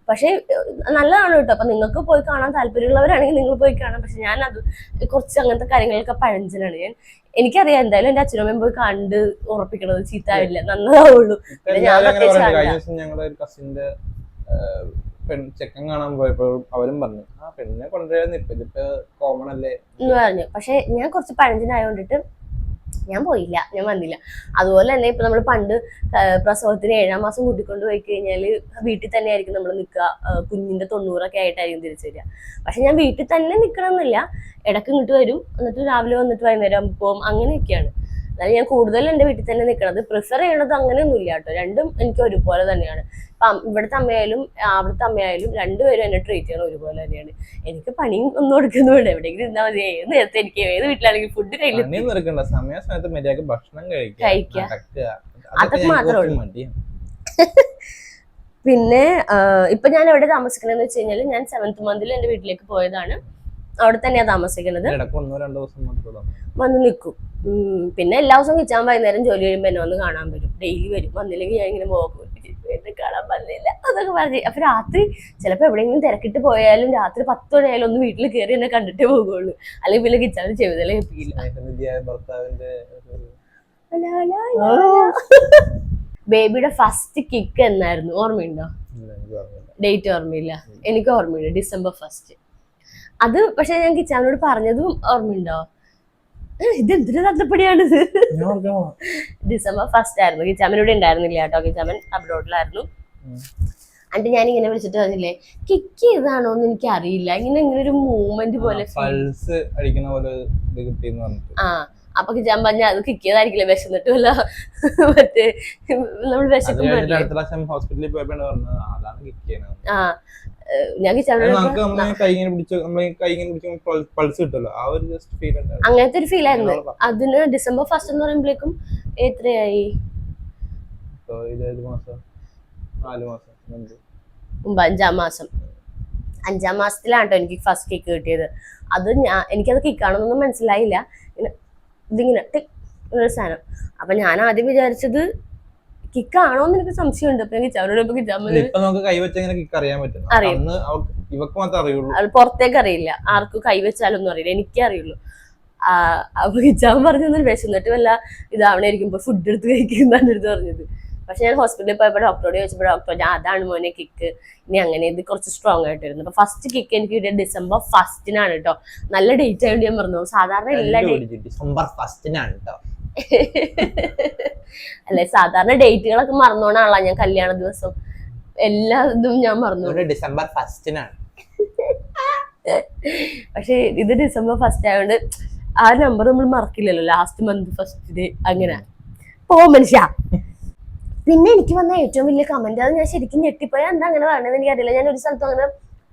പക്ഷെ നല്ലതാണ് കേട്ടോ. അപ്പൊ നിങ്ങൾക്ക് പോയി കാണാൻ താല്പര്യമുള്ളവരാണെങ്കിൽ നിങ്ങൾ പോയി കാണാം. പക്ഷെ ഞാൻ അത് കുറച്ച് അങ്ങനത്തെ കാര്യങ്ങളൊക്കെ പഴഞ്ചനാണ്. എനിക്കറിയാം എന്തായാലും എന്റെ അച്ഛനും അമ്മയും പോയി കണ്ട് ഉറപ്പിക്കണത് ചീത്താവില്ല, നന്നതാവുള്ളൂ. ചെക്കൻ കാണാൻ പോയപ്പോൾ അവരും പറഞ്ഞു ആ പെണ്ണിനെ കൊണ്ടുവരാൻ കോമൺ അല്ലേ എന്ന് പറഞ്ഞു. പക്ഷെ ഞാൻ കുറച്ച് പഴഞ്ചനായോണ്ടിട്ട് ഞാൻ പോയില്ല, ഞാൻ വന്നില്ല. അതുപോലെ തന്നെ ഇപ്പൊ നമ്മൾ പണ്ട് പ്രസവത്തിന് 7-ാം മാസം കൂട്ടിക്കൊണ്ട് പോയി കഴിഞ്ഞാല് വീട്ടിൽ തന്നെ ആയിരിക്കും നമ്മൾ നിൽക്കുക. കുഞ്ഞിന്റെ 90 ആയിട്ടായിരിക്കും തിരിച്ചു വരിക. പക്ഷെ ഞാൻ വീട്ടിൽ തന്നെ നിൽക്കണമെന്നില്ല, ഇടയ്ക്ക് ഇങ്ങോട്ട് വരും, എന്നിട്ട് രാവിലെ വന്നിട്ട് വൈകുന്നേരം പോകും, അങ്ങനെയൊക്കെയാണ്. അതായത് ഞാൻ കൂടുതലും എന്റെ വീട്ടിൽ തന്നെ നിൽക്കണത്. പ്രിഫർ ചെയ്യണത് അങ്ങനെയൊന്നും ഇല്ല കേട്ടോ. രണ്ടും എനിക്ക് ഒരുപോലെ തന്നെയാണ്. ഇപ്പം ഇവിടുത്തെ അമ്മയായാലും അവിടുത്തെ അമ്മയായാലും രണ്ടുപേരും എന്നെ ട്രീറ്റ് ചെയ്യണം ഒരുപോലെ തന്നെയാണ്. എനിക്ക് പണിയും ഒന്നും കൊടുക്കുന്നുണ്ട്, എവിടെയെങ്കിലും ഇരുന്നാൽ മതി. ഏത് നേരത്തെ എനിക്ക് ഏത് വീട്ടിലാണെങ്കിൽ ഫുഡ് കഴിക്കുക, അതൊക്കെ മാത്രമേ ഉള്ളൂ. പിന്നെ ഇപ്പൊ ഞാൻ എവിടെ താമസിക്കണെന്ന് വെച്ച് കഴിഞ്ഞാല്, ഞാൻ 7th മന്തിൽ എന്റെ വീട്ടിലേക്ക് പോയതാണ്. അവിടെ തന്നെയാ താമസിക്കുന്നത്. വന്ന് നിൽക്കും. പിന്നെ എല്ലാ ദിവസവും കിച്ചാൻ വൈകുന്നേരം ജോലി കഴിയുമ്പോൾ എന്നെ വന്ന് കാണാൻ വരും. ഡെയിലി വരും. വന്നില്ലെങ്കിൽ ഞാൻ ഇങ്ങനെ കാണാൻ വന്നില്ല അതൊക്കെ പറഞ്ഞു. അപ്പൊ രാത്രി ചിലപ്പോ എവിടെയെങ്കിലും തിരക്കിട്ട് പോയാലും രാത്രി 10 മണിയായാലും ഒന്ന് വീട്ടിൽ കയറി എന്നെ കണ്ടിട്ടേ പോകുള്ളൂ. അല്ലെങ്കിൽ പിന്നെ കിച്ചാൻ ചെവിതല കേൾപ്പിക്കില്ല. ബേബിയുടെ ഫസ്റ്റ് കിക്ക് എന്നായിരുന്നു, ഓർമ്മയുണ്ടോ? ഡേറ്റ് ഓർമ്മയില്ല, എനിക്ക് ഓർമ്മയില്ല. December 1. അത് പക്ഷെ ഞാൻ കിച്ചാനോട് പറഞ്ഞതും ഓർമ്മയുണ്ടോ? ഇതെന്തൊരു തത്തപ്പടിയാണിത്. December 1 ആയിരുന്നു. കിച്ചാമനോട് ഉണ്ടായിരുന്നില്ല കേട്ടോ, കിച്ചാമൻ അബ്രോഡിലായിരുന്നു. എന്നിട്ട് ഞാൻ ഇങ്ങനെ വിളിച്ചിട്ട് പറഞ്ഞില്ലേ, കിക്ക് ചെയ്താണോ എന്ന് എനിക്ക് അറിയില്ല, ഇങ്ങനെ ഒരു മൂവ്മെന്റ് പോലെ. അപ്പൊ കിച്ചാൻ പറഞ്ഞ അത് കിക്ക് ചെയ്തായിരിക്കില്ല, വിശന്നിട്ടുമല്ല മറ്റേ നമ്മൾ വിശക്കുമ്പോ. ഞാൻ അങ്ങനത്തെ ഒരു ഫീൽ ആയിരുന്നു. അതിന് December 1 എന്ന് പറയുമ്പോഴേക്കും എത്രയായി? 5-ാം മാസം. 5-ാം മാസത്തിലാണ് കേട്ടോ എനിക്ക് ഫസ്റ്റ് കിക്ക് കിട്ടിയത്. അത് എനിക്കത് കിക്കാണെന്നൊന്നും മനസ്സിലായില്ല. ഇതിങ്ങനെ ഒരു സാധനം. അപ്പൊ ഞാൻ ആദ്യം വിചാരിച്ചത് കിക്കാണോന്ന് എനിക്ക് സംശയമുണ്ട്. അപ്പൊ പുറത്തേക്ക് അറിയില്ല, ആർക്കും കൈവച്ചാലൊന്നും അറിയില്ല, എനിക്കേ അറിയുള്ളൂ. അപ്പൊ ഹിജാബ് പറഞ്ഞു വിശന്നിട്ട് വല്ല ഇതാവണേ ഇരിക്കുമ്പോ ഫുഡ് എടുത്ത് കഴിക്കുന്നതാണ് എടുത്ത് പറഞ്ഞത്. പക്ഷെ ഞാൻ ഹോസ്പിറ്റലിൽ പോയപ്പോൾ ഡോക്ടറോട് ചോദിച്ചപ്പോൾ ഡോക്ടർ ഞാൻ അതാണ് മോനെ കിക്ക്, ഇനി അങ്ങനെ ഇത് കുറച്ച് സ്ട്രോങ് ആയിട്ട് വരുന്നു. അപ്പൊ ഫസ്റ്റ് കിക്ക് എനിക്ക് കിട്ടിയത് December 1st കേട്ടോ. നല്ല ഡേറ്റ് ആയതുകൊണ്ട് ഞാൻ പറഞ്ഞു. സാധാരണ എല്ലാ December 1st കേട്ടോ. അല്ലെ സാധാരണ ഡേറ്റുകളൊക്കെ മറന്നോണാണല്ലോ ഞാൻ കല്യാണ ദിവസം എല്ലാ ഇതും ഞാൻ മറന്നു. December 1st പക്ഷെ ഇത് December 1st ആയതുകൊണ്ട് ആ നമ്പർ നമ്മൾ മറക്കില്ലല്ലോ, ലാസ്റ്റ് മന്ത് ഫസ്റ്റ് ഡേ അങ്ങനെ പോ മനുഷ്യ. പിന്നെ എനിക്ക് വന്ന ഏറ്റവും വലിയ കമന്റ്, അത് ഞാൻ ശരിക്കും ഞെട്ടിപ്പോയി. എന്താ അങ്ങനെ പറഞ്ഞത് എനിക്കറിയില്ല. ഞാൻ ഒരു സ്ഥലത്തും അങ്ങനെ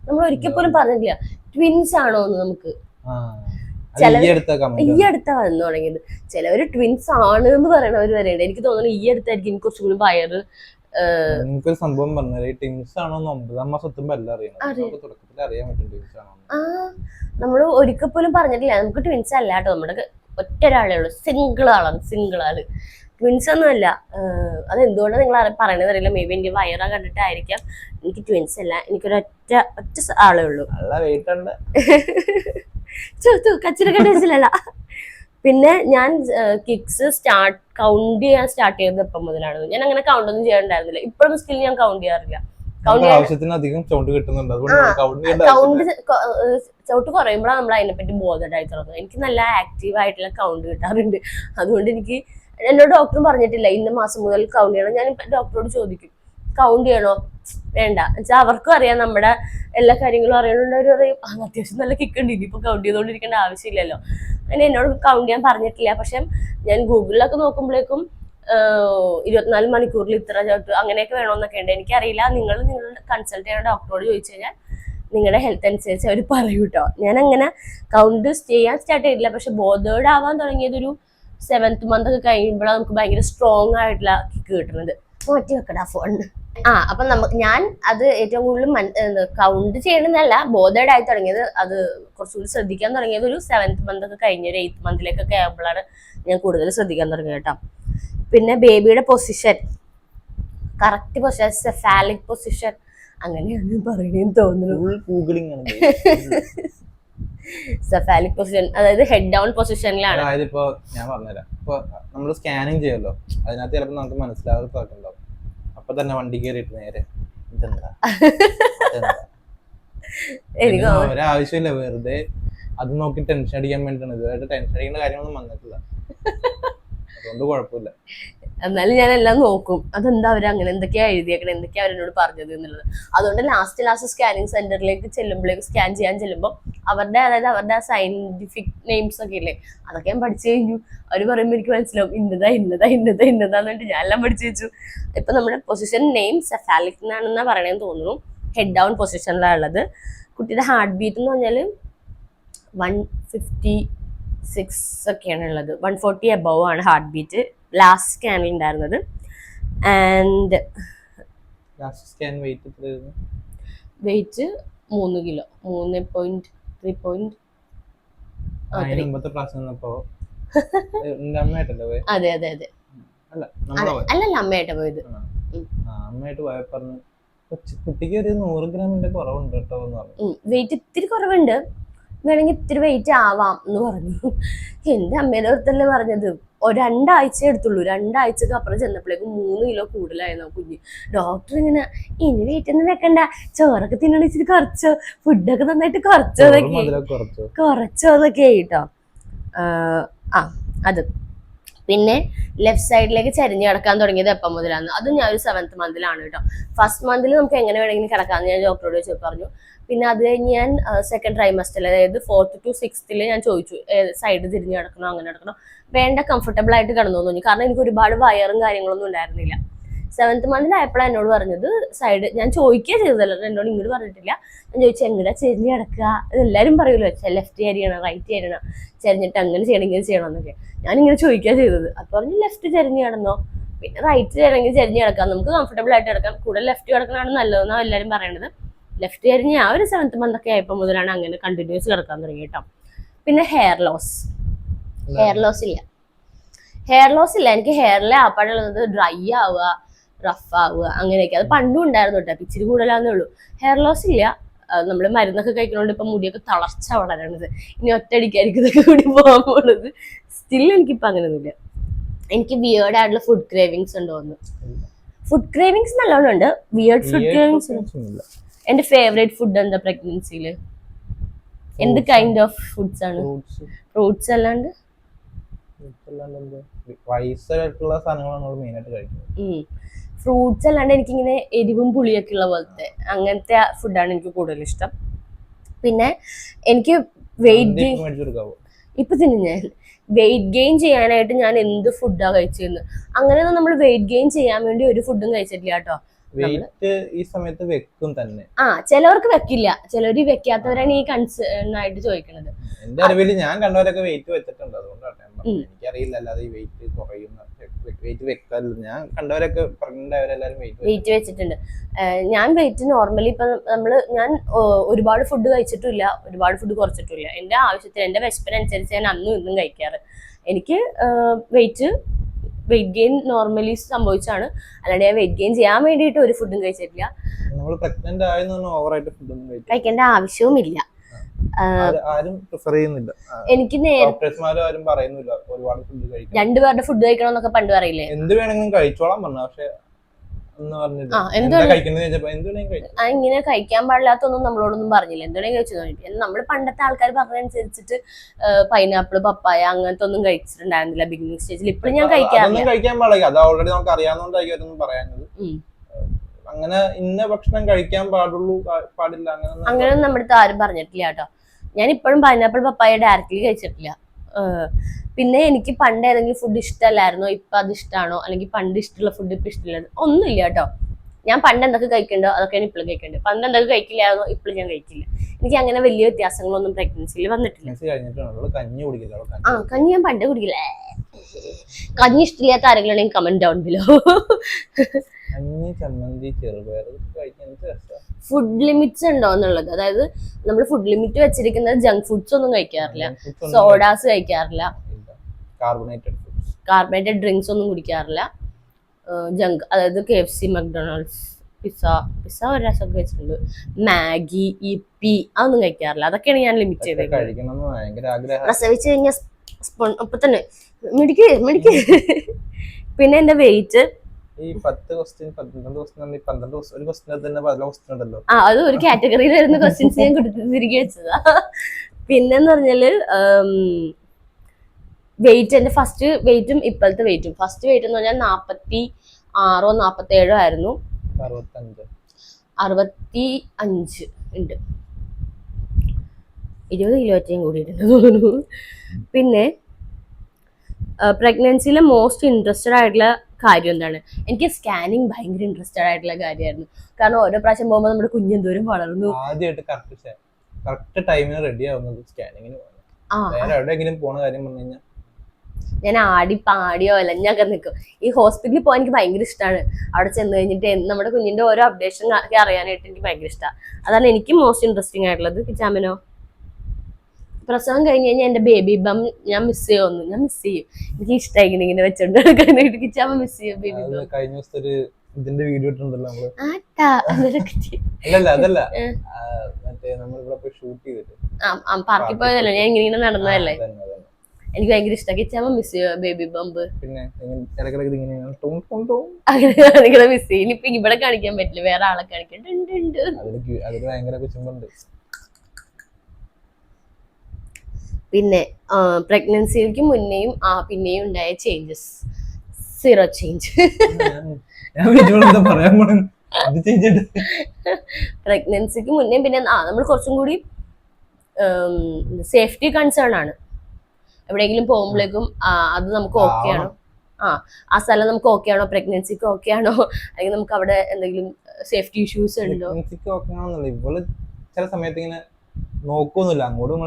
നമ്മൾ ഒരിക്കൽ പോലും പറഞ്ഞിട്ടില്ല ട്വിൻസ് ആണോ എന്ന്. നമുക്ക് ഈ അടുത്താ വന്നു തുടങ്ങിയത്. ചിലവര് ട്വിൻസ് ആണ് എന്ന് പറയണവര് വരെയുണ്ട്. എനിക്ക് തോന്നുന്നു ഈ അടുത്തായിരിക്കും എനിക്ക് കുറച്ചുകൂടി വയറ്. എനിക്കൊരു സംഭവം പറഞ്ഞത് ട്വിൻസ് ആണോ 9ാം മാസത്തുമ്പോ എല്ലാം അറിയാൻ നമ്മള് ഒരിക്കൽ പോലും പറഞ്ഞിട്ടില്ല നമുക്ക് ട്വിൻസ് അല്ല കേട്ടോ. നമ്മുടെ ഒറ്റ ഒരാളേ ഉള്ളൂ, സിംഗിൾ ആള്, ട്വിൻസ് ഒന്നും അല്ല. അതെന്തുകൊണ്ടാണ് നിങ്ങൾ പറയണത് അറിയില്ല. മേ ബി എനിക്ക് വയറ കണ്ടിട്ടായിരിക്കാം. എനിക്ക് ട്വിൻസ് അല്ല, എനിക്കൊരു ഒറ്റ ആളേ ഉള്ളൂ. കച്ചിരക്കല്ല. പിന്നെ ഞാൻ കിക്സ് കൗണ്ട് ചെയ്യാൻ സ്റ്റാർട്ട് ചെയ്തത് എപ്പം മുതലാണ്. ഞാൻ അങ്ങനെ കൗണ്ട് ഒന്നും ചെയ്യാറുണ്ടായിരുന്നില്ല. ഇപ്പോഴും സ്റ്റിൽ ഞാൻ കൗണ്ട് ചെയ്യാറില്ല. ചവിട്ട് കുറയുമ്പോഴാണ് നമ്മൾ അതിനെപ്പറ്റി ബോധഡായി തുടങ്ങുന്നത്. എനിക്ക് നല്ല ആക്റ്റീവ് ആയിട്ടുള്ള കൗണ്ട് കിട്ടാറുണ്ട്. അതുകൊണ്ട് എനിക്ക് എന്നോട് ഡോക്ടർ പറഞ്ഞിട്ടില്ല ഇന്ന മാസം മുതൽ കൗണ്ട് ചെയ്യണം. ഞാൻ ഡോക്ടറോട് ചോദിക്കും കൗണ്ട് ചെയ്യണോ വേണ്ട വെച്ചാൽ അവർക്കും അറിയാം നമ്മുടെ എല്ലാ കാര്യങ്ങളും അറിയണുണ്ട്. അവർ പറയും അത്യാവശ്യം നല്ല കിക്ക് ഉണ്ട്, ഇനിയിപ്പോൾ കൗണ്ട് ചെയ്തുകൊണ്ടിരിക്കേണ്ട ആവശ്യമില്ലല്ലോ. അങ്ങനെ എന്നോട് കൗണ്ട് ചെയ്യാൻ പറഞ്ഞിട്ടില്ല. പക്ഷെ ഞാൻ ഗൂഗിളിലൊക്കെ നോക്കുമ്പോഴേക്കും 24 മണിക്കൂറിൽ ഇത്ര ചവിട്ട് അങ്ങനെയൊക്കെ വേണമെന്നൊക്കെ ഉണ്ട്. എനിക്കറിയില്ല. നിങ്ങളുടെ കൺസൾട്ട് ചെയ്യുന്ന ഡോക്ടറോട് ചോദിച്ചു കഴിഞ്ഞാൽ നിങ്ങളുടെ ഹെൽത്ത് അനുസരിച്ച് അവർ പറയൂ കേട്ടോ. ഞാൻ അങ്ങനെ കൗണ്ട് ചെയ്യാൻ സ്റ്റാർട്ട് ചെയ്തില്ല. പക്ഷെ ബോധേഡ് ആവാൻ തുടങ്ങിയതൊരു 7th month ഒക്കെ കഴിയുമ്പോഴാണ് നമുക്ക് ഭയങ്കര സ്ട്രോങ് ആയിട്ടുള്ള കിക്ക് കിട്ടുന്നത്. മാറ്റി വെക്കടാ ഫോൺ. അപ്പൊ ഞാൻ അത് ഏറ്റവും കൂടുതൽ കൗണ്ട് ചെയ്യണമെന്നല്ല, ബോധേഡ് ആയി തുടങ്ങിയത്, അത് കുറച്ചുകൂടി ശ്രദ്ധിക്കാൻ തുടങ്ങിയത് ഒരു 7th month ഒക്കെ കഴിഞ്ഞ ഒരു 8th month ആകുമ്പോഴാണ് ഞാൻ കൂടുതൽ ശ്രദ്ധിക്കാൻ തുടങ്ങിയത് കേട്ടോ. പിന്നെ ബേബിയുടെ position, correct position, cephalic position അങ്ങനെയാണ് പറയണേന്ന് തോന്നുന്നു. സെഫാലിക് പൊസിഷൻ അതായത് ഹെഡ് ഡൗൺ പൊസിഷനിലാണ്. അതായത് ഇപ്പൊ ഞാൻ പറഞ്ഞുതരാം. ഇപ്പൊ നമ്മള് സ്കാനിങ് ചെയ്യല്ലോ, അതിനകത്ത് ചിലപ്പോൾ നമുക്ക് മനസ്സിലാകാത്തതായിട്ടുണ്ടാവും. അപ്പൊ തന്നെ വണ്ടി കയറിയിട്ട് നേരെ എനിക്ക് ഒരാവശ്യമില്ല, വെറുതെ അത് നോക്കി ടെൻഷൻ അടിക്കാൻ വേണ്ടിയിട്ടാണ്. ഇതുവരെ ടെൻഷൻ അടിക്കേണ്ട കാര്യമൊന്നും വന്നിട്ടില്ല, അതുകൊണ്ട് കുഴപ്പമില്ല. എന്നാലും ഞാൻ എല്ലാം നോക്കും അതെന്താ അവർ അങ്ങനെ എന്തൊക്കെയാ എഴുതിയേക്കണം, എന്തൊക്കെയാ അവരെന്നോട് പറഞ്ഞത് എന്നുള്ളത്. അതുകൊണ്ട് ലാസ്റ്റ് സ്കാനിങ് സെന്ററിലേക്ക് ചെല്ലുമ്പോഴേക്ക് സ്കാൻ ചെയ്യാൻ ചെല്ലുമ്പോൾ അവരുടെ സയന്റിഫിക് നെയിംസ് ഒക്കെ ഇല്ലേ, അതൊക്കെ ഞാൻ പഠിച്ചു കഴിഞ്ഞു. അവർ പറയുമ്പോൾ എനിക്ക് മനസ്സിലാവും ഇന്നതാന്നിട്ട് ഞാൻ എല്ലാം പഠിച്ചു വെച്ചു. ഇപ്പൊ നമ്മുടെ പൊസിഷൻ നെയിം സെഫാലിക് എന്നാണെന്നാ പറയണേന്ന് തോന്നുന്നു. ഹെഡ് ഡൗൺ പൊസിഷനിലാണ് ഉള്ളത്. കുട്ടിയുടെ ഹാർട്ട് ബീറ്റ് എന്ന് പറഞ്ഞാൽ 156 ഒക്കെയാണ് ഉള്ളത്. 140 above ആണ് ഹാർട്ട് ബീറ്റ് ലാസ്റ്റ് സ്കാനിൽ ഉണ്ടായിരുന്നത്. And weight 3 kilo, 3.3. അതെ അല്ലല്ല അമ്മയായിട്ടാ പോയത്. അമ്മയായിട്ട് പോയപ്പോ കുട്ടിക്ക് ഒരു 100 ഗ്രാമിന്റെ കുറവുണ്ട് കേട്ടോ. വെയിറ്റ് ഇത്തിരി കുറവുണ്ട്, വേണമെങ്കിൽ ഇത്തിരി വെയിറ്റ് ആവാം എന്ന് പറഞ്ഞു. എന്റെ അമ്മയുടെ അടുത്തല്ലേ പറഞ്ഞത്. 2 ആഴ്ച എടുത്തുള്ളൂ. 2 ആഴ്ചക്ക് അപ്പുറം ചെന്നപ്പോഴേക്കും 3 കിലോ കൂടുതലായിരുന്നു കുഞ്ഞ്. ഡോക്ടർ ഇങ്ങനെ ഇനി വെയിറ്റ് ഒന്നും വെക്കണ്ട, ചോറൊക്കെ തിന്നണ ഇച്ചിരി കുറച്ചോ, ഫുഡൊക്കെ നന്നായിട്ട് കുറച്ചോ എന്നൊക്കെ കേട്ടോ. അത് പിന്നെ ലെഫ്റ്റ് സൈഡിലേക്ക് ചരിഞ്ഞ് കിടക്കാൻ തുടങ്ങിയത് എപ്പം മുതലാണ്? അത് ഞാൻ ഒരു 7th month കേട്ടോ. ഫസ്റ്റ് മന്തിൽ നമുക്ക് എങ്ങനെ വേണമെങ്കിലും കിടക്കാമെന്ന് ഞാൻ ഡോക്ടറോട് ചോദിച്ചു പറഞ്ഞു. പിന്നെ അത് കഴിഞ്ഞ് ഞാൻ സെക്കൻഡ് ട്രൈമസ്റ്ററിൽ, അതായത് 4th to 6th ഞാൻ ചോദിച്ചു സൈഡ് തിരിഞ്ഞ് കിടക്കണോ അങ്ങനെ കിടക്കണോ, വേണ്ട കംഫർട്ടബിൾ ആയിട്ട് കിടന്നു തോന്നി. കാരണം എനിക്ക് ഒരുപാട് വയറും കാര്യങ്ങളൊന്നും ഉണ്ടായിരുന്നില്ല. 7th month ആയപ്പോഴാണ് എന്നോട് പറഞ്ഞത് സൈഡ്. ഞാൻ ചോദിക്കുക ചെയ്തല്ലോ, എന്നോട് ഇങ്ങോട്ട് പറഞ്ഞിട്ടില്ല. ഞാൻ ചോദിച്ചു എങ്ങനെയാ ചെരിഞ്ഞ് കിടക്കുക, എല്ലാവരും പറയുമല്ലോ ലെഫ്റ്റ് ചരിയണം റൈറ്റ് ചരിയണം, ചരിഞ്ഞിട്ട് അങ്ങനെ ചെയ്യണം ഇങ്ങനെ ചെയ്യണം എന്നൊക്കെ. ഞാനിങ്ങനെ ചോദിക്കുക ചെയ്തത്. അപ്പൊ പറഞ്ഞു ലെഫ്റ്റ് ചരിഞ്ഞ് കിടന്നോ, പിന്നെ റൈറ്റ് ചെയ്യണമെങ്കിൽ ചരിഞ്ഞ് കിടക്കാം, നമുക്ക് കംഫർട്ടബിൾ ആയിട്ട് കിടക്കാം, കൂടെ ലെഫ്റ്റ് കിടക്കണതാണ് നല്ലതെന്നാണ് എല്ലാവരും പറയണത്. ലെഫ്റ്റ് ചരിഞ്ഞ് ആ ഒരു 7th month ഒക്കെ ആയപ്പോൾ മുതലാണ് അങ്ങനെ കണ്ടിന്യൂസ് കിടക്കാൻ തുടങ്ങി കേട്ടോ. പിന്നെ ഹെയർ ലോസ് ഇല്ല. എനിക്ക് ഹെയറിലെ ആപ്പാടുള്ളത് ഡ്രൈ ആവുക, റഫ് ആവുക അങ്ങനെയൊക്കെ. അത് പണ്ടും ഉണ്ടായിരുന്നു കേട്ടോ, ഇച്ചിരി കൂടുതലാന്നേ ഉള്ളൂ. ഹെയർ ലോസ് ഇല്ല. നമ്മള് മരുന്നൊക്കെ കഴിക്കുന്നതുകൊണ്ട് ഇപ്പൊ മുടിയൊക്കെ തളർച്ച വളരണത്. ഇനി ഒറ്റയടിക്കായിരിക്കും ഇതൊക്കെ കൂടി പോകാൻ പോണത്. സ്റ്റിൽ എനിക്കിപ്പോ അങ്ങനെയൊന്നുമില്ല. എനിക്ക് വിയേർഡ് ആയിട്ടുള്ള ഫുഡ് ക്രേവിങ്സ് ഉണ്ടോന്ന്. ഫുഡ് ക്രേവിങ്സ് നല്ലോണം ഉണ്ട്. വിയേർഡ് ഫുഡ് ക്രേവിങ്സ് എന്റെ ഫേവറേറ്റ് ഫുഡ് എന്താ പ്രഗ്നൻസിയില്? എന്ത് കൈൻഡ് ഓഫ് ഫുഡ്സ് ആണ്? ഫ്രൂട്ട്സ് അല്ലാണ്ട് ഫ്രൂട്ട്സ് അല്ലാണ്ട് എനിക്കിങ്ങനെ എരിവും പുളിയൊക്കെ ഉള്ള പോലത്തെ അങ്ങനത്തെ ഫുഡാണ് എനിക്ക് കൂടുതൽ ഇഷ്ടം. പിന്നെ എനിക്ക് വെയിറ്റ് ഇപ്പൊ തന്നെ ഞാൻ വെയിറ്റ് ഗെയിൻ ചെയ്യാനായിട്ട് ഞാൻ എന്ത് ഫുഡാ കഴിച്ചെന്ന്. അങ്ങനെയൊന്നും നമ്മൾ വെയിറ്റ് ഗെയിൻ ചെയ്യാൻ വേണ്ടി ഒരു ഫുഡും കഴിച്ചിട്ടില്ല കേട്ടോ. ഈ സമയത്ത് വെക്കും തന്നെ. ചിലവർക്ക് വെക്കില്ല, ചിലർ വെക്കാത്തവരാണ് ഈ കൺസേൺ ആയിട്ട് ചോദിക്കുന്നത്. എന്റെ അറിവിൽ ഞാൻ കണ്ടവരൊക്കെ വെയിറ്റ് വെച്ചിട്ടുണ്ട്, അതുകൊണ്ടാണ് എനിക്കറിയില്ല. അല്ലാതെ ഈ വെയിറ്റ് കുറയുന്ന വെയിറ്റ് വെക്കാറില്ല. ഞാൻ കണ്ടവരൊക്കെ പ്രഗ്നന്റ് ആയവരെല്ലാരും വെയിറ്റ് വെച്ചിട്ടുണ്ട്. ഞാൻ വെയിറ്റ് നോർമലി ഇപ്പൊ ഞാൻ ഒരുപാട് ഫുഡ് കഴിച്ചിട്ടില്ല, ഒരുപാട് ഫുഡ് കുറച്ചിട്ടില്ല. എന്റെ ആവശ്യത്തിന് എന്റെ വിശപ്പിനനുസരിച്ച് ഞാൻ അന്നും ഇന്നും കഴിക്കാറ്. എനിക്ക് വെയിറ്റ് ഗെയിൻ നോർമലി സംഭവിച്ചാണ്, അല്ലാണ്ട് ഞാൻ വെയിറ്റ് ഗെയിൻ ചെയ്യാൻ വേണ്ടിയിട്ട് ഒരു ഫുഡും കഴിച്ചിട്ടില്ല. കഴിക്കേണ്ട ആവശ്യവും ഇല്ല. എനിക്ക് രണ്ടുപേരുടെ ഫുഡ് കഴിക്കണം എന്നൊക്കെ പണ്ട് പറയില്ലേ, എന്ത് വേണമെങ്കിലും കഴിച്ചോളാൻ പറഞ്ഞു. പക്ഷെ ഇങ്ങനെ കഴിക്കാൻ പാടില്ലാത്തൊന്നും നമ്മളോടൊന്നും പറഞ്ഞില്ല. എന്തുവേണമെങ്കിലും കഴിച്ചു. നമ്മള് പണ്ടത്തെ ആൾക്കാർ പറഞ്ഞനുസരിച്ചിട്ട് പൈനാപ്പിൾ, പപ്പായ അങ്ങനത്തെ ഒന്നും കഴിച്ചിട്ടുണ്ടായിരുന്നില്ല ബിഗിനിങ് സ്റ്റേജിൽ. ഇപ്പോഴും ഞാൻ കഴിക്കാൻ പാടില്ല, അത് ഓൾറെഡി നമുക്ക് അറിയാവുന്നതായിരിക്കും പറയാനുള്ളത്. അങ്ങനെ ഇന്ന ഭക്ഷണം കഴിക്കാൻ പാടില്ല അങ്ങനെയൊന്നും നമ്മുടെ അടുത്ത് ആരും പറഞ്ഞിട്ടില്ല കേട്ടോ. ഞാൻ ഇപ്പോഴും പൈനാപ്പിൾ, പപ്പായ ഡയറക്റ്റ്ലി കഴിച്ചിട്ടില്ല. പിന്നെ എനിക്ക് പണ്ട് ഏതെങ്കിലും ഫുഡ് ഇഷ്ടമല്ലായിരുന്നോ ഇപ്പൊ അത് ഇഷ്ടമാണോ, അല്ലെങ്കിൽ പണ്ട് ഇഷ്ടമുള്ള ഫുഡ് ഇപ്പൊ ഇഷ്ടമില്ല, ഒന്നുമില്ല കേട്ടോ. ഞാൻ പണ്ട് എന്തൊക്കെ കഴിക്കണ്ടോ അതൊക്കെയാണ് ഇപ്പോഴും കഴിക്കേണ്ടത്. പണ്ട് എന്തൊക്കെ കഴിക്കില്ലായിരുന്നോ ഇപ്പോഴും ഞാൻ കഴിക്കില്ല. എനിക്ക് അങ്ങനെ വലിയ വ്യത്യാസങ്ങളൊന്നും പ്രഗ്നൻസിയിൽ വന്നിട്ടില്ല. കഞ്ഞി ഞാൻ പണ്ട് കുടിക്കില്ല. കഞ്ഞി ഇഷ്ടമില്ലാത്ത ആരെങ്കിലും comment down below. Food limits ഉണ്ടോ എന്നുള്ളത്, അതായത് നമ്മൾ ഫുഡ് ലിമിറ്റ് വെച്ചിരിക്കുന്നത് ജങ്ക് ഫുഡ്സ് ഒന്നും കഴിക്കാറില്ല, സോഡാസ് കഴിക്കാറില്ല, കാർബണേറ്റഡ് ഡ്രിങ്ക്സ് ഒന്നും കുടിക്കാറില്ല, ജങ്ക് അതായത് KFC, മക്ഡൊണാൾഡ്സ്, പിസ്സ ഒരു രസമൊക്കെ വെച്ചിട്ടുണ്ട്, മാഗി, ഇപ്പി അതൊന്നും കഴിക്കാറില്ല. അതൊക്കെയാണ് ഞാൻ ലിമിറ്റ് ചെയ്തേക്കുന്നത്. പ്രസവിച്ച് കഴിഞ്ഞാൽ അപ്പൊ തന്നെ മെഡിക്ക്. പിന്നെ എന്റെ വെയിറ്റ് അത് ഒരു കാറ്റഗറിയിൽ വരുന്ന ക്വസ്റ്റ്യൻസ് ഞാൻ തിരികെ വെച്ചതാ. പിന്നെന്ന് പറഞ്ഞാല് വെയിറ്റ്, എന്റെ ഫസ്റ്റ് വെയിറ്റും ഇപ്പോഴത്തെ വെയിറ്റും, ഫസ്റ്റ് വെയിറ്റ് എന്ന് പറഞ്ഞാൽ 46 47 ആയിരുന്നു. 65 ഉണ്ട്. 20 കിലോ കൂടിയിട്ടുണ്ട് തോന്നുന്നു. പിന്നെ പ്രഗ്നൻസിയിലെ മോസ്റ്റ് ഇൻട്രസ്റ്റഡ് ആയിട്ടുള്ള കാര്യം എന്താണ്? എനിക്ക് സ്കാനിങ് ഭയങ്കര ഇൻട്രസ്റ്റഡ് ആയിട്ടുള്ള കാര്യമായിരുന്നു. കാരണം ഓരോ പ്രാവശ്യം പോകുമ്പോൾ നമ്മുടെ കുഞ്ഞെന്തോരം വളർന്നു. ആദ്യമായിട്ട് കറക്റ്റ് ടൈമിന് റെഡി ആവുന്നത് സ്കാനിങ്ങിന്. എവിടെയെങ്കിലും പോണ കാര്യം പറഞ്ഞു കഴിഞ്ഞാൽ ഞാൻ ആടി പാടിയോ അലഞ്ഞൊക്കെ നിൽക്കും. ഈ ഹോസ്പിറ്റലിൽ പോകാൻ എനിക്ക് ഭയങ്കര ഇഷ്ടമാണ്. അവിടെ ചെന്ന് കഴിഞ്ഞിട്ട് നമ്മുടെ കുഞ്ഞിന്റെ ഓരോ അപ്ഡേഷൻ അറിയാനായിട്ട് എനിക്ക് ഭയങ്കര ഇഷ്ടമാണ്. അതാണ് എനിക്ക് മോസ്റ്റ് ഇൻട്രസ്റ്റിംഗ് ആയിട്ടുള്ളത്. കിച്ചാമനോ? പ്രസവം കഴിഞ്ഞ് കഴിഞ്ഞാൽ എന്റെ ബേബി ബം ഞാൻ മിസ് ചെയ്യും. എനിക്ക് ഇഷ്ടമായി ഇങ്ങനെ വെച്ചോണ്ട് നടക്കാനായിട്ട്. കിച്ചാമ മിസ് ചെയ്യും ബേബി ബം. കഴിഞ്ഞ ദിവസത്തെ ഒരു ഇതിന്റെ വീഡിയോ ഇട്ടുണ്ടല്ലോ നമ്മള്. പാർക്കിൽ പോയതല്ലോ, ഞാൻ ഇങ്ങനെ നടന്നതല്ലേ. എനിക്ക് ഭയങ്കര ഇഷ്ടം. കിച്ചാമ മിസ് ചെയ്യും ബേബി ബമ്പ്. പിന്നെ അങ്ങനെ മിസ് ചെയ്യും. ഇനിയിപ്പൊ ഇവിടെ കാണിക്കാൻ പറ്റില്ല, വേറെ ആളെ കാണിക്കാൻ. പിന്നെ പ്രഗ്നൻസിക്ക് മുന്നേയും പിന്നെയും ഉണ്ടായ ചേഞ്ചസ്, സീറോ ചേഞ്ച്. പ്രഗ്നൻസിക്ക് മുന്നേ പിന്നെ നമ്മൾ കുറച്ചും കൂടി സേഫ്റ്റി കൺസേൺ ആണ്. എവിടെയെങ്കിലും പോകുമ്പോഴേക്കും അത് നമുക്ക് ഓക്കെ ആണോ, ആ സ്ഥലം നമുക്ക് ഓക്കെ ആണോ, പ്രഗ്നൻസിക്ക് ഓക്കെ ആണോ, അല്ലെങ്കിൽ നമുക്ക് അവിടെ എന്തെങ്കിലും സേഫ്റ്റി ഇഷ്യൂസ് ഉണ്ടോ. ചില സമയത്ത് ഇങ്ങനെ നോക്കൊന്നുമില്ല, അങ്ങോട്ടും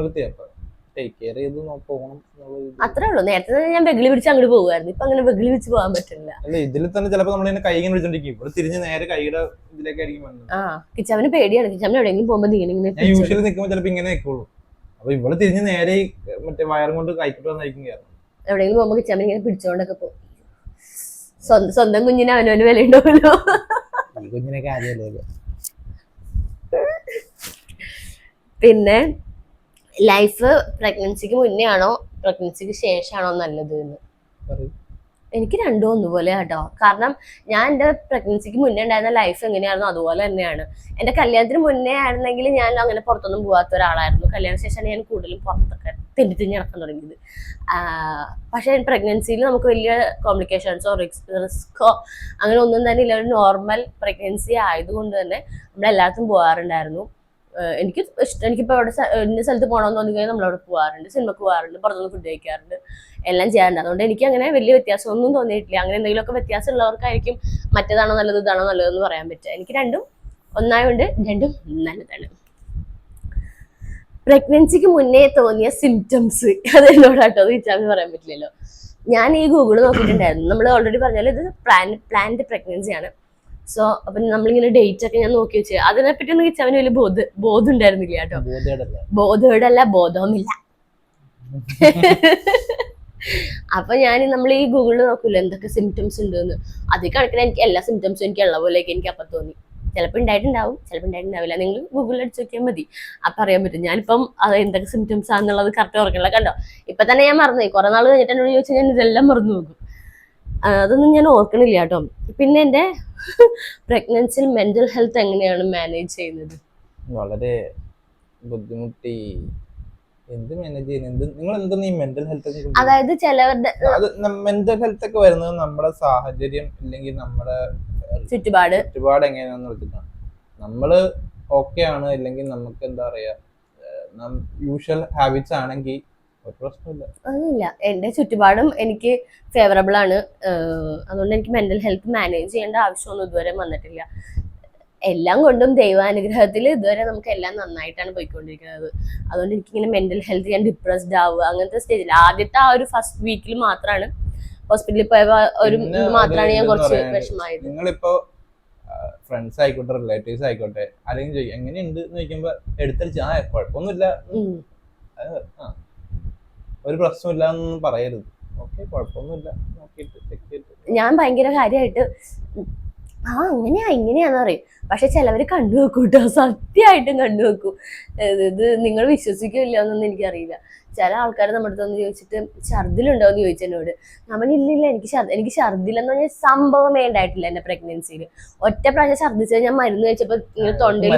അത്രേ ഉള്ളൂ. നേരത്തെ ഞാൻ വെകിളി പിടിച്ച് അങ്ങോട്ട് പോകുമായിരുന്നു. ഇപ്പൊ അങ്ങനെ വെകിളി വെച്ച് പോകാൻ പറ്റില്ല. ഇതിൽ തന്നെ ചിലപ്പോൾ നമ്മൾ കൈ ഇങ്ങനെ പിടിച്ചോണ്ടിരിക്കും, തിരിഞ്ഞ് നേരെ കൈയുടെ ഇതിലേക്കായിരിക്കും. കിച്ചാമിന് പേടിയാണ്. കിച്ചാമിന് എവിടെയെങ്കിലും പോകുമ്പോൾ ഇങ്ങനെ യൂഷ്വലി നിൽക്കുമ്പോൾ ചിലപ്പോൾ ഇങ്ങനെ നിൽക്കുള്ളൂ. അപ്പൊ ഇവിടെ തിരിഞ്ഞ് നേരെ മറ്റേ വയറും കൊണ്ട് കൈക്കിട്ട് വന്നായിരിക്കും. എവിടെയെങ്കിലും പോകുമ്പോൾ കിച്ചാമിന് ഇങ്ങനെ പിടിച്ചോണ്ടൊക്കെ പോകും. സ്വന്തം കുഞ്ഞിന് അവനവന് വില ഉണ്ടാവുമല്ലോ. കുഞ്ഞിനൊക്കെ ആദ്യമല്ലേ. പിന്നെ ലൈഫ് പ്രഗ്നൻസിക്ക് മുന്നേ ആണോ പ്രഗ്നൻസിക്ക് ശേഷമാണോ നല്ലത് എന്ന്? എനിക്ക് രണ്ടും ഒന്നുപോലെ കേട്ടോ. കാരണം ഞാൻ എൻ്റെ പ്രഗ്നൻസിക്ക് മുന്നേ ഉണ്ടായിരുന്ന ലൈഫ് എങ്ങനെയായിരുന്നു അതുപോലെ തന്നെയാണ്. എൻ്റെ കല്യാണത്തിന് മുന്നേ ആയിരുന്നെങ്കിൽ ഞാൻ അങ്ങനെ പുറത്തൊന്നും പോകാത്ത ഒരാളായിരുന്നു. കല്യാണ ശേഷമാണ് ഞാൻ കൂടുതലും പുറത്തൊക്കെ തിരിഞ്ഞ് നടക്കാൻ തുടങ്ങിയത്. പക്ഷെ പ്രഗ്നൻസിയിൽ നമുക്ക് വലിയ കോംപ്ലിക്കേഷൻസോ റിസ്കോ അങ്ങനെ ഒന്നും തന്നെ ഇല്ല. ഒരു നോർമൽ പ്രഗ്നൻസി ആയതുകൊണ്ട് തന്നെ നമ്മളെല്ലാത്തും പോകാറുണ്ടായിരുന്നു. എനിക്ക് ഇഷ്ടം, എനിക്കിപ്പോൾ അവിടെ ഇന്ന സ്ഥലത്ത് പോകണമെന്ന് തോന്നി കഴിഞ്ഞാൽ നമ്മളവിടെ പോകാറുണ്ട്, സിനിമക്ക് പോകാറുണ്ട്, പുറത്തുനിന്ന് ഫുഡ് കഴിക്കാറുണ്ട്, എല്ലാം ചെയ്യാറുണ്ട്. അതുകൊണ്ട് എനിക്ക് അങ്ങനെ വലിയ വ്യത്യാസമൊന്നും തോന്നിയിട്ടില്ല. അങ്ങനെ എന്തെങ്കിലുമൊക്കെ വ്യത്യാസം ഉള്ളവർക്കായിരിക്കും മറ്റേതാണോ നല്ലത് ഇതാണോ നല്ലതെന്ന് പറയാൻ പറ്റുക. എനിക്ക് രണ്ടും ഒന്നായതുകൊണ്ട് രണ്ടും നല്ലതാണ്. പ്രഗ്നൻസിക്ക് മുന്നേ തോന്നിയ സിംറ്റംസ് അത് എന്നോടാട്ടോ, അത് ഇച്ചാന്ന് പറയാൻ പറ്റില്ലല്ലോ. ഞാൻ ഈ ഗൂഗിൾ നോക്കിയിട്ടുണ്ടായിരുന്നു. നമ്മൾ ഓൾറെഡി പറഞ്ഞാൽ ഇത് പ്ലാൻഡ് പ്രഗ്നൻസി ആണ്. സോ അപ്പൊ നമ്മളിങ്ങനെ ഡേറ്റ് ഒക്കെ ഞാൻ നോക്കി വെച്ച് അതിനെപ്പറ്റി ഒന്നും ഇച്ചവന് വലിയ ബോധം ഉണ്ടായിരുന്നില്ല കേട്ടോ. ബോധമല്ല, ബോധവുമില്ല. അപ്പൊ നമ്മൾ ഈ ഗൂഗിളിൽ നോക്കൂല്ലോ എന്തൊക്കെ സിംറ്റംസ് ഉണ്ടെന്ന്. അതേ കണക്കിന് എനിക്ക് എല്ലാ സിംറ്റംസും എനിക്ക് ഉള്ള പോലെയൊക്കെ എനിക്ക് അപ്പൊ തോന്നി. ചിലപ്പോൾ ഉണ്ടായിട്ടുണ്ടാവും, ചിലപ്പോൾ ഉണ്ടായിട്ടുണ്ടാവില്ല. നിങ്ങൾ ഗൂഗിളിൽ അടിച്ചു നോക്കിയാൽ മതി, അപ്പൊ അറിയാൻ പറ്റും. ഞാനിപ്പം അത് എന്തൊക്കെ സിംറ്റംസ് ആണെന്നുള്ളത് കറക്റ്റ് ഓർക്കണില്ല. കണ്ടോ, ഇപ്പൊ തന്നെ ഞാൻ മറന്നുപോയി. കുറെ നാൾ കഴിഞ്ഞിട്ട് എന്നോട് ചോദിച്ചാൽ ഞാൻ ഇതെല്ലാം മറന്നു പോകും. അതൊന്നും ഞാൻ ഓർക്കണില്ല കേട്ടോ. പിന്നെ എൻ്റെ പ്രഗ്നൻസിയിൽ മെന്റൽ ഹെൽത്ത് എങ്ങനെയാണ് മാനേജ് ചെയ്യുന്നത്? വളരെ ബുദ്ധിമുട്ടി. എന്ത് മാനേജ് ചെയ്യുന്നത്? നിങ്ങൾ എന്താണ് ഈ മെന്റൽ ഹെൽത്ത്? അതായത് ചിലവരുടെ മെന്റൽ ഹെൽത്ത് ഒക്കെ വരുന്നത് നമ്മുടെ സാഹചര്യം അല്ലെങ്കിൽ നമ്മുടെ ചുറ്റുപാട് എങ്ങനെയാണെന്ന് വെച്ചിട്ടാണ്. നമ്മള് ഓക്കെ ആണ്, അല്ലെങ്കിൽ നമുക്ക് എന്താ പറയാ യൂഷ്വൽ ഹാബിറ്റ്സ് ആണെങ്കിൽ ഒന്നുമില്ല. എന്റെ ചുറ്റുപാടും എനിക്ക് ഫേവറബിൾ ആണ്. അതുകൊണ്ട് എനിക്ക് മെന്റൽ ഹെൽത്ത് മാനേജ് ചെയ്യേണ്ട ആവശ്യമൊന്നും ഇതുവരെ വന്നിട്ടില്ല. എല്ലാം കൊണ്ടും ദൈവാനുഗ്രഹത്തിൽ ഇതുവരെ നമുക്ക് എല്ലാം നന്നായിട്ടാണ് പോയിക്കൊണ്ടിരിക്കുന്നത്. അതുകൊണ്ട് എനിക്കിങ്ങനെ മെന്റൽ ഹെൽത്ത് ഞാൻ ഡിപ്രസ്ഡ് ആവുക അങ്ങനത്തെ സ്റ്റേജിൽ ആദ്യത്തെ ആ ഒരു ഫസ്റ്റ് വീക്കിൽ മാത്രമാണ് ഹോസ്പിറ്റലിൽ പോയ ഒരു മാത്രമാണ് ഞാൻ കുറച്ച് വിഷമമായത്. നിങ്ങളിപ്പോ ഫ്രണ്ട്സ് ആയിക്കോട്ടെ, റിലേറ്റീവ്സ് ആയിക്കോട്ടെ, അല്ലെങ്കിൽ എങ്ങനെയുണ്ട് എന്ന് ചോദിക്കുമ്പോ എടുത്തടിച്ച് കുഴപ്പമൊന്നുമില്ല, ഒരു പ്രശ്നമില്ല എന്നൊന്നും പറയരുത്. ഓക്കെ, കുഴപ്പമൊന്നുമില്ല, നോക്കിയിട്ട് ചെക്ക് ചെയ്തിട്ട്. ഞാൻ ഭയങ്കര കാര്യമായിട്ട് അങ്ങനെയാ ഇങ്ങനെയാന്ന് പറയും. പക്ഷെ ചിലവര് കണ്ടുവെക്കും കേട്ടോ, സത്യമായിട്ടും കണ്ടുവെക്കും. ഇത് നിങ്ങൾ വിശ്വസിക്കില്ല എന്നൊന്നും എനിക്കറിയില്ല. ചില ആൾക്കാർ നമ്മുടെ അടുത്ത് വന്ന് ചോദിച്ചിട്ട് ഛർദിലുണ്ടോ എന്ന് ചോദിച്ചെന്നോട്. നമ്മൾ ഇല്ലില്ല, എനിക്ക് ഛർദിലെന്ന് പറഞ്ഞാൽ സംഭവമേ ഉണ്ടായിട്ടില്ല എന്റെ പ്രഗ്നൻസിയിൽ. ഒറ്റ പ്രാവശ്യം ഛർദിച്ചത് ഞാൻ മരുന്ന് കഴിച്ചപ്പോ ഇങ്ങനെ തൊണ്ടയിൽ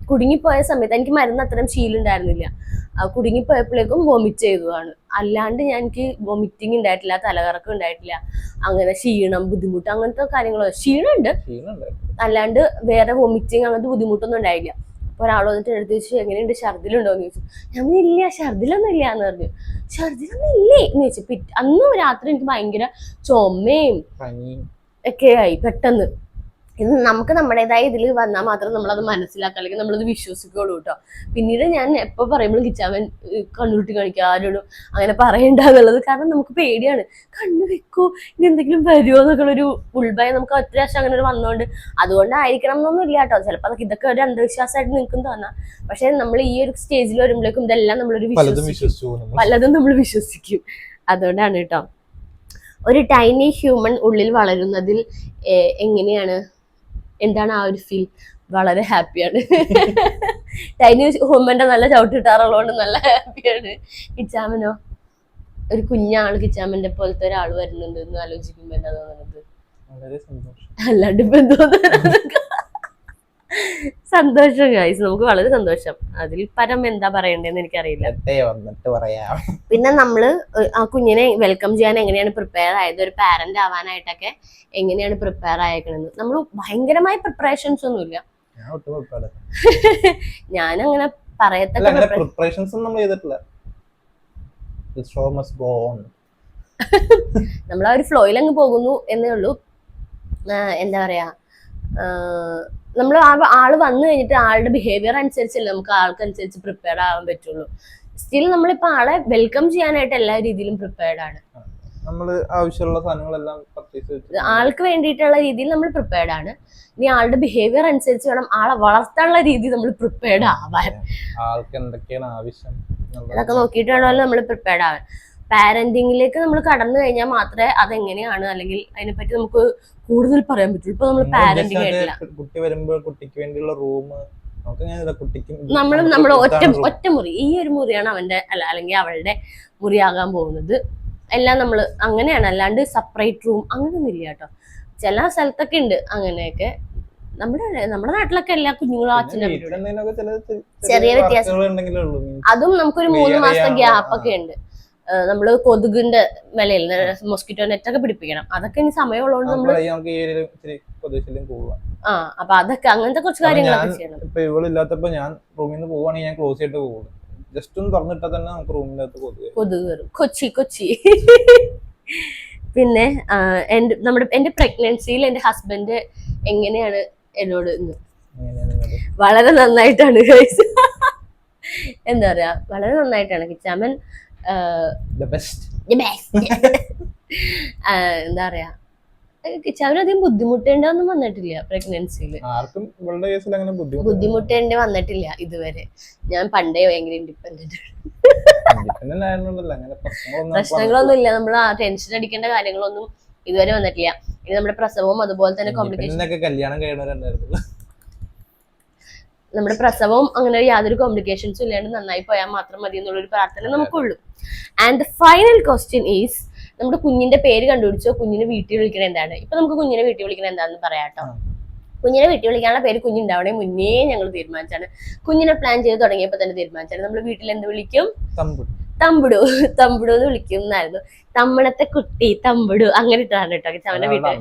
കുടുങ്ങിപ്പോയ സമയത്ത് എനിക്ക് മരുന്ന് അത്രയും ശീലം ഉണ്ടായിരുന്നില്ല. കുടുങ്ങിപ്പോയപ്പോഴേക്കും വൊമിറ്റ് ചെയ്തതാണ്. അല്ലാണ്ട് എനിക്ക് വൊമിറ്റിങ് ഉണ്ടായിട്ടില്ല, തലകറക്കം ഉണ്ടായിട്ടില്ല, അങ്ങനെ ക്ഷീണം, ബുദ്ധിമുട്ട് അങ്ങനത്തെ കാര്യങ്ങളോ. ക്ഷീണമുണ്ട്, അല്ലാണ്ട് വേറെ വൊമിറ്റിങ് അങ്ങനത്തെ ബുദ്ധിമുട്ടൊന്നും ഉണ്ടായില്ല. അപ്പൊ ഒരാൾ വന്നിട്ട് എടുത്ത് ചോദിച്ചു എങ്ങനെയുണ്ട്, ഛർദിലുണ്ടോ എന്ന് ചോദിച്ചു. ഞാൻ ഇല്ല, ഛർദിലൊന്നും ഇല്ല എന്ന് പറഞ്ഞു. ഛർദിലൊന്നും ഇല്ലേ എന്ന് ചോദിച്ചു. അന്ന് രാത്രി എനിക്ക് ഭയങ്കര ചുമയും ഒക്കെ ആയി പെട്ടെന്ന്. ഇത് നമുക്ക് നമ്മുടേതായ ഇതിൽ വന്നാൽ മാത്രം നമ്മളത് മനസ്സിലാക്കുക, അല്ലെങ്കിൽ നമ്മളത് വിശ്വസിക്കുള്ളൂ കേട്ടോ. പിന്നീട് ഞാൻ എപ്പോൾ പറയുമ്പോഴും കിച്ചാവൻ കണ്ണുരുട്ടി കാണിക്കുക, ആരോടും അങ്ങനെ പറയണ്ട എന്നുള്ളത്. കാരണം നമുക്ക് പേടിയാണ്, കണ്ണു വെക്കോ ഇനി എന്തെങ്കിലും വരുമോ എന്നൊക്കെ ഒരു ഉൾഭയം നമുക്ക് ഒറ്റ പ്രാവശ്യം അങ്ങനെ ഒരു വന്നോണ്ട്. അതുകൊണ്ടായിരിക്കണം എന്നൊന്നും ഇല്ല കേട്ടോ. ചിലപ്പോൾ അതൊക്കെ ഇതൊക്കെ ഒരു അന്ധവിശ്വാസമായിട്ട് നിൽക്കും തോന്നാം. പക്ഷെ നമ്മൾ ഈ ഒരു സ്റ്റേജിൽ വരുമ്പോഴേക്കും ഇതെല്ലാം നമ്മളൊരു പലതും നമ്മൾ വിശ്വസിക്കും. അതുകൊണ്ടാണ് കേട്ടോ. ഒരു ടൈനി ഹ്യൂമൻ ഉള്ളിൽ വളരുന്നതിൽ എന്താണ് ആ ഒരു ഫീൽ? വളരെ ഹാപ്പിയാണ്. ടൈനി ഹ്യൂമന്റെ നല്ല ചവിട്ടിട്ടാറുള്ളതുകൊണ്ട് നല്ല ഹാപ്പിയാണ്. കിച്ചാമനോ? ഒരു കുഞ്ഞാള് കിച്ചാമന്റെ പോലത്തെ ഒരാൾ വരുന്നുണ്ട് എന്ന് ആലോചിക്കുമ്പോ എന്താ തോന്നുന്നത്? അല്ലാണ്ട് ഇപ്പൊ എന്തോ സന്തോഷം ഗൈസ്, നമുക്ക് വളരെ സന്തോഷം. അതിൽ പരം എന്താ പറയണ്ടേന്ന് എനിക്കറിയില്ല. പിന്നെ നമ്മള് ആ കുഞ്ഞിനെ വെൽക്കം ചെയ്യാൻ എങ്ങനെയാണ് പ്രിപ്പയർ ആയത്, ഒരു പാരന്റ് ആവാനായിട്ടൊക്കെ എങ്ങനെയാണ് പ്രിപ്പയർ ആയേക്കണെന്ന്. നമ്മൾ ഭയങ്കരമായ പ്രിപ്പറേഷൻസ് ഒന്നുമില്ല. ഞാനങ്ങനെ പറയത്തക്ക പ്രിപ്പറേഷൻസ് ഒന്നും ചെയ്തിട്ടില്ല. നമ്മൾ ആ ഒരു ഫ്ലോയിൽ അങ്ങ് പോകുന്നു എന്നേ ഉള്ളൂ. എന്താ പറയാ, നമ്മൾ ആള് വന്നു കഴിഞ്ഞിട്ട് ആളുടെ ബിഹേവിയർ അനുസരിച്ചല്ലേ നമുക്ക് ആൾക്കനുസരിച്ച് പ്രിപ്പയർഡ് ആവാൻ പറ്റുള്ളൂ. സ്റ്റിൽ നമ്മളിപ്പോ ആളെ വെൽക്കം ചെയ്യാനായിട്ട് എല്ലാ രീതിയിലും പ്രിപ്പയർഡ് ആണ്. ആവശ്യമുള്ള സാധനങ്ങളെല്ലാം ആൾക്ക് വേണ്ടിയിട്ടുള്ള രീതിയിൽ നമ്മൾ പ്രിപ്പയർഡ് ആണ്. ഇനി ആളുടെ ബിഹേവിയർ അനുസരിച്ച് വേണം ആളെ വളർത്താനുള്ള രീതി നമ്മൾ പ്രിപ്പയർഡ് ആവാൻ. ആൾക്ക് എന്തൊക്കെയാണ് ആവശ്യം അതൊക്കെ നോക്കിയിട്ട് വേണമല്ലോ നമ്മൾ പ്രിപ്പയർഡ് ആവാൻ. പാരന്റിങ്ങിലേക്ക് നമ്മൾ കടന്നു കഴിഞ്ഞാൽ മാത്രമേ അതെങ്ങനെയാണ് അല്ലെങ്കിൽ അതിനെപ്പറ്റി നമുക്ക് കൂടുതൽ പറയാൻ പറ്റുള്ളൂ. ഇപ്പൊ നമ്മൾ പാരന്റിങ് ആയിട്ടില്ല. കുട്ടി വരുമ്പോൾ കുട്ടിക്ക് വേണ്ടിയുള്ള റൂം, നമുക്ക് അങ്ങനെ കുട്ടിക്കും നമ്മുടെ ഒറ്റ മുറി, ഈ ഒരു മുറിയാണ് അവന്റെ അല്ലെങ്കിൽ അവളുടെ മുറിയാകാൻ പോകുന്നത്. എല്ലാം നമ്മൾ അങ്ങനെയാണ്, അല്ലാണ്ട് സെപ്പറേറ്റ് റൂം അങ്ങനെയൊന്നും ഇല്ല കേട്ടോ. ചില സ്ഥലത്തൊക്കെ ഉണ്ട് അങ്ങനെയൊക്കെ. നമ്മുടെ നാട്ടിലൊക്കെ എല്ലാ കുഞ്ഞുങ്ങളും അച്ഛൻ്റെ ചെറിയ വ്യത്യാസം. അതും നമുക്കൊരു 3 മാസത്തെ ഗ്യാപ്പ് ഒക്കെ ഉണ്ട്. നമ്മള് കൊതുകിന്റെ വിലയിൽ മൊസ്കിറ്റോ നെറ്റ് ഒക്കെ പിടിപ്പിക്കണം. അതൊക്കെ ഇനി സമയമുള്ളതുകൊണ്ട് നമ്മള് അപ്പൊ അതൊക്കെ അങ്ങനത്തെ കുറച്ച് കാര്യങ്ങളൊക്കെ ചെയ്യണം. ഇപ്പൊ ഇവളില്ലാത്തപ്പോ ഞാൻ റൂമിൽ നിന്ന് പോവാണെങ്കിൽ ഞാൻ ക്ലോസ് ചെയ്തിട്ട് പോകും. ജസ്റ്റ് ഒന്ന് തുറന്നിട്ടാൽ തന്നെ നമുക്ക് റൂമിനകത്ത് കൊതുക് കയറും. കൊച്ചി. പിന്നെ എന്റെ പ്രഗ്നൻസിയിൽ എന്റെ ഹസ്ബൻഡ് എങ്ങനെയാണ് എന്നോട് വളരെ നന്നായിട്ടാണ് എന്താ പറയാ, വളരെ നന്നായിട്ടാണ് കിച്ചാമൻ എന്താ പറയാ, കിച്ചാമൻ ബുദ്ധിമുട്ടേണ്ടൊന്നും വന്നിട്ടില്ല പ്രഗ്നൻസിയില്. ബുദ്ധിമുട്ടേണ്ടി വന്നിട്ടില്ല ഇതുവരെ. ഞാൻ പണ്ടേ ഭയങ്കര ഇൻഡിപെൻഡന്റ് പ്രശ്നങ്ങളൊന്നും ഇല്ല. നമ്മൾ ആ ടെൻഷൻ അടിക്കേണ്ട കാര്യങ്ങളൊന്നും ഇതുവരെ വന്നിട്ടില്ല. ഇനി നമ്മുടെ പ്രസവവും അതുപോലെ തന്നെ നമ്മുടെ പ്രസവവും അങ്ങനെ യാതൊരു കോംപ്ലിക്കേഷൻസും ഇല്ലാണ്ട് നന്നായി പോയാൽ മാത്രം മതി എന്നുള്ളൊരു പ്രാർത്ഥന നമുക്കുള്ളൂ. And the final question is, നമ്മുടെ കുഞ്ഞിന്റെ പേര് കണ്ടുപിടിച്ചോ? കുഞ്ഞിനെ വീട്ടിൽ വിളിക്കണത് എന്താണ്? ഇപ്പൊ നമുക്ക് കുഞ്ഞിനെ വീട്ടിൽ വിളിക്കണത് എന്താണെന്ന് പറയാട്ടോ. കുഞ്ഞിനെ വീട്ടിൽ വിളിക്കാനുള്ള പേര് കുഞ്ഞുണ്ടാവണേ മുന്നേ ഞങ്ങൾ തീരുമാനിച്ചാണ്. കുഞ്ഞിനെ പ്ലാൻ ചെയ്ത് തുടങ്ങിയപ്പോ തന്നെ തീരുമാനിച്ചാണ്. നമ്മൾ വീട്ടിൽ എന്ത് വിളിക്കും? തമ്പുടു എന്ന് വിളിക്കും എന്നായിരുന്നു. തമ്മണത്തെ കുട്ടി തമ്പുടു അങ്ങനെ ഇട്ടാണ് കേട്ടോ അവന്റെ വീട്ടിൽ.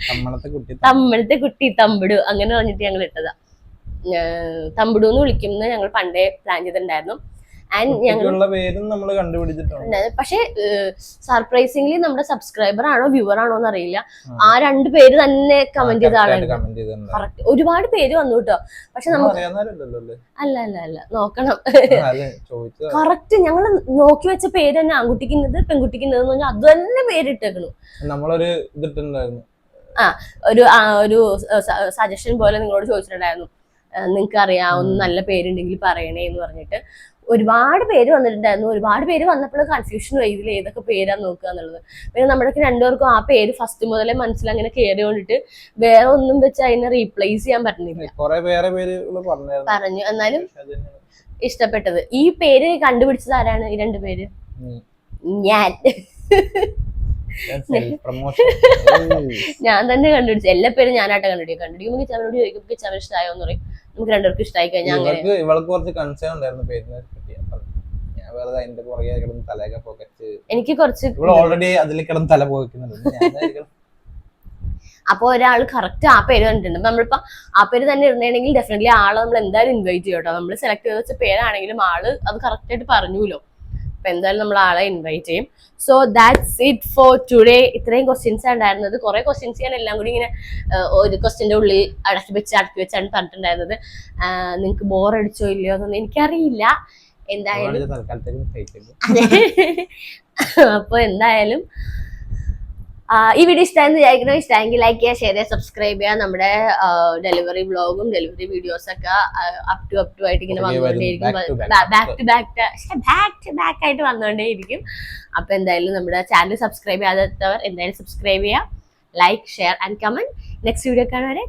തമ്മണത്തെ കുട്ടി തമ്പുടു അങ്ങനെ പറഞ്ഞിട്ട് ഞങ്ങൾ ഇട്ടതാ. തമ്പുടു എന്ന് വിളിക്കും എന്ന് ഞങ്ങൾ പണ്ടേ പ്ലാൻ ചെയ്തിട്ടുണ്ടായിരുന്നു. പക്ഷെ സർപ്രൈസിംഗ്ലി നമ്മുടെ സബ്സ്ക്രൈബർ ആണോ വ്യൂവർ ആണോ എന്ന് അറിയില്ല, ആ 2 പേര് തന്നെ കമന്റ് ചെയ്ത ആളായിരുന്നു. കറക്റ്റ് ഒരുപാട് പേര് വന്നു കേട്ടോ. പക്ഷെ നമുക്ക് അല്ല നോക്കണം. കറക്റ്റ് ഞങ്ങൾ നോക്കി വെച്ച പേര് തന്നെ ആൺകുട്ടിക്കുന്നത് പെൺകുട്ടിക്കുന്നത് പറഞ്ഞാൽ അത് തന്നെ പേരിട്ടേക്കണു. നമ്മളൊരു ഒരു സജഷൻ പോലെ നിങ്ങളോട് ചോദിച്ചിട്ടുണ്ടായിരുന്നു, നിങ്ങൾക്ക് അറിയാവുന്ന നല്ല പേരുണ്ടെങ്കിൽ പറയണേ എന്ന് പറഞ്ഞിട്ട്. ഒരുപാട് പേര് വന്നിട്ടുണ്ടായിരുന്നു. ഒരുപാട് പേര് വന്നപ്പോൾ കൺഫ്യൂഷൻ ആയി ഇതിൽ ഏതൊക്കെ പേരാന്ന് നോക്കുക എന്നുള്ളത്. പിന്നെ നമ്മുടെ 2 പേർക്കും ആ പേര് ഫസ്റ്റ് മുതലേ മനസ്സിൽ അങ്ങനെ കയറി കൊണ്ടിട്ട് വേറെ ഒന്നും വെച്ച് അതിനെ റീപ്ലേസ് ചെയ്യാൻ പറ്റുന്നില്ല. പറഞ്ഞു എന്നാലും ഇഷ്ടപ്പെട്ടത്. ഈ പേര് കണ്ടുപിടിച്ചത് ആരാണ്? ഈ 2 പേര് ഞാൻ തന്നെ കണ്ടുപിടിച്ചു. എല്ലാ പേരും ഞാനായിട്ട് കണ്ടുപിടിക്കുമ്പോൾ കിച്ചാമനോട് ചോദിക്കും കിച്ചാമൻ ഇഷ്ടമായോ എന്ന് പറയും. നമുക്ക് 2 പേർക്കും ഇഷ്ടമായി കഴിഞ്ഞാൽ എനിക്ക് കുറച്ച് അപ്പൊ ഒരാൾ കറക്റ്റ് ആ പേര് കണ്ടിട്ടുണ്ട്. നമ്മളിപ്പോ ആ പേര് തന്നെ ഇടണമെങ്കിൽ ഡെഫിനറ്റ്ലി ആളെ നമ്മൾ എന്തായാലും ഇൻവൈറ്റ് ചെയ്യും കേട്ടോ. നമ്മൾ സെലക്ട് ചെയ്ത് വെച്ച പേരാണെങ്കിലും ആള് അത് കറക്റ്റ് ആയിട്ട് പറഞ്ഞുല്ലോ. അപ്പൊ എന്തായാലും നമ്മൾ ആളെ ഇൻവൈറ്റ് ചെയ്യും. So that's it for today. ഇത്രയും ക്വസ്റ്റ്യൻസ് ഉണ്ടായിരുന്നത്. കുറെ ക്വസ്റ്റ്യൻസ് ഞാൻ എല്ലാം കൂടി ഇങ്ങനെ ഒരു ക്വസ്റ്റ്യന്റെ ഉള്ളിൽ അടക്കി വെച്ചാണ് പറഞ്ഞിട്ടുണ്ടായിരുന്നത്. നിങ്ങൾക്ക് ബോർ അടിച്ചോ ഇല്ലയോ എന്നൊന്നും എനിക്കറിയില്ല. എന്തായാലും അപ്പൊ എന്തായാലും ഈ വീഡിയോ ഇഷ്ടമായെന്ന് വിചാരിക്കണോ? ഇഷ്ടമെങ്കിൽ ലൈക്ക് ചെയ്യുക, ഷെയർ ചെയ്യുക, സബ്സ്ക്രൈബ് ചെയ്യുക. നമ്മുടെ ഡെലിവറി വ്ളോഗും ഡെലിവറി വീഡിയോസ് ഒക്കെ അപ് ടു ആയിട്ട് ഇങ്ങനെ വന്നുകൊണ്ടേയിരിക്കും. ബാക്ക് ടു ബാക്ക് ആയിട്ട് വന്നുകൊണ്ടേയിരിക്കും. അപ്പൊ എന്തായാലും നമ്മുടെ ചാനൽ സബ്സ്ക്രൈബ് ചെയ്യാത്തവർ എന്തായാലും സബ്സ്ക്രൈബ് ചെയ്യുക, like, share and comment. Next video കാണുവരെ.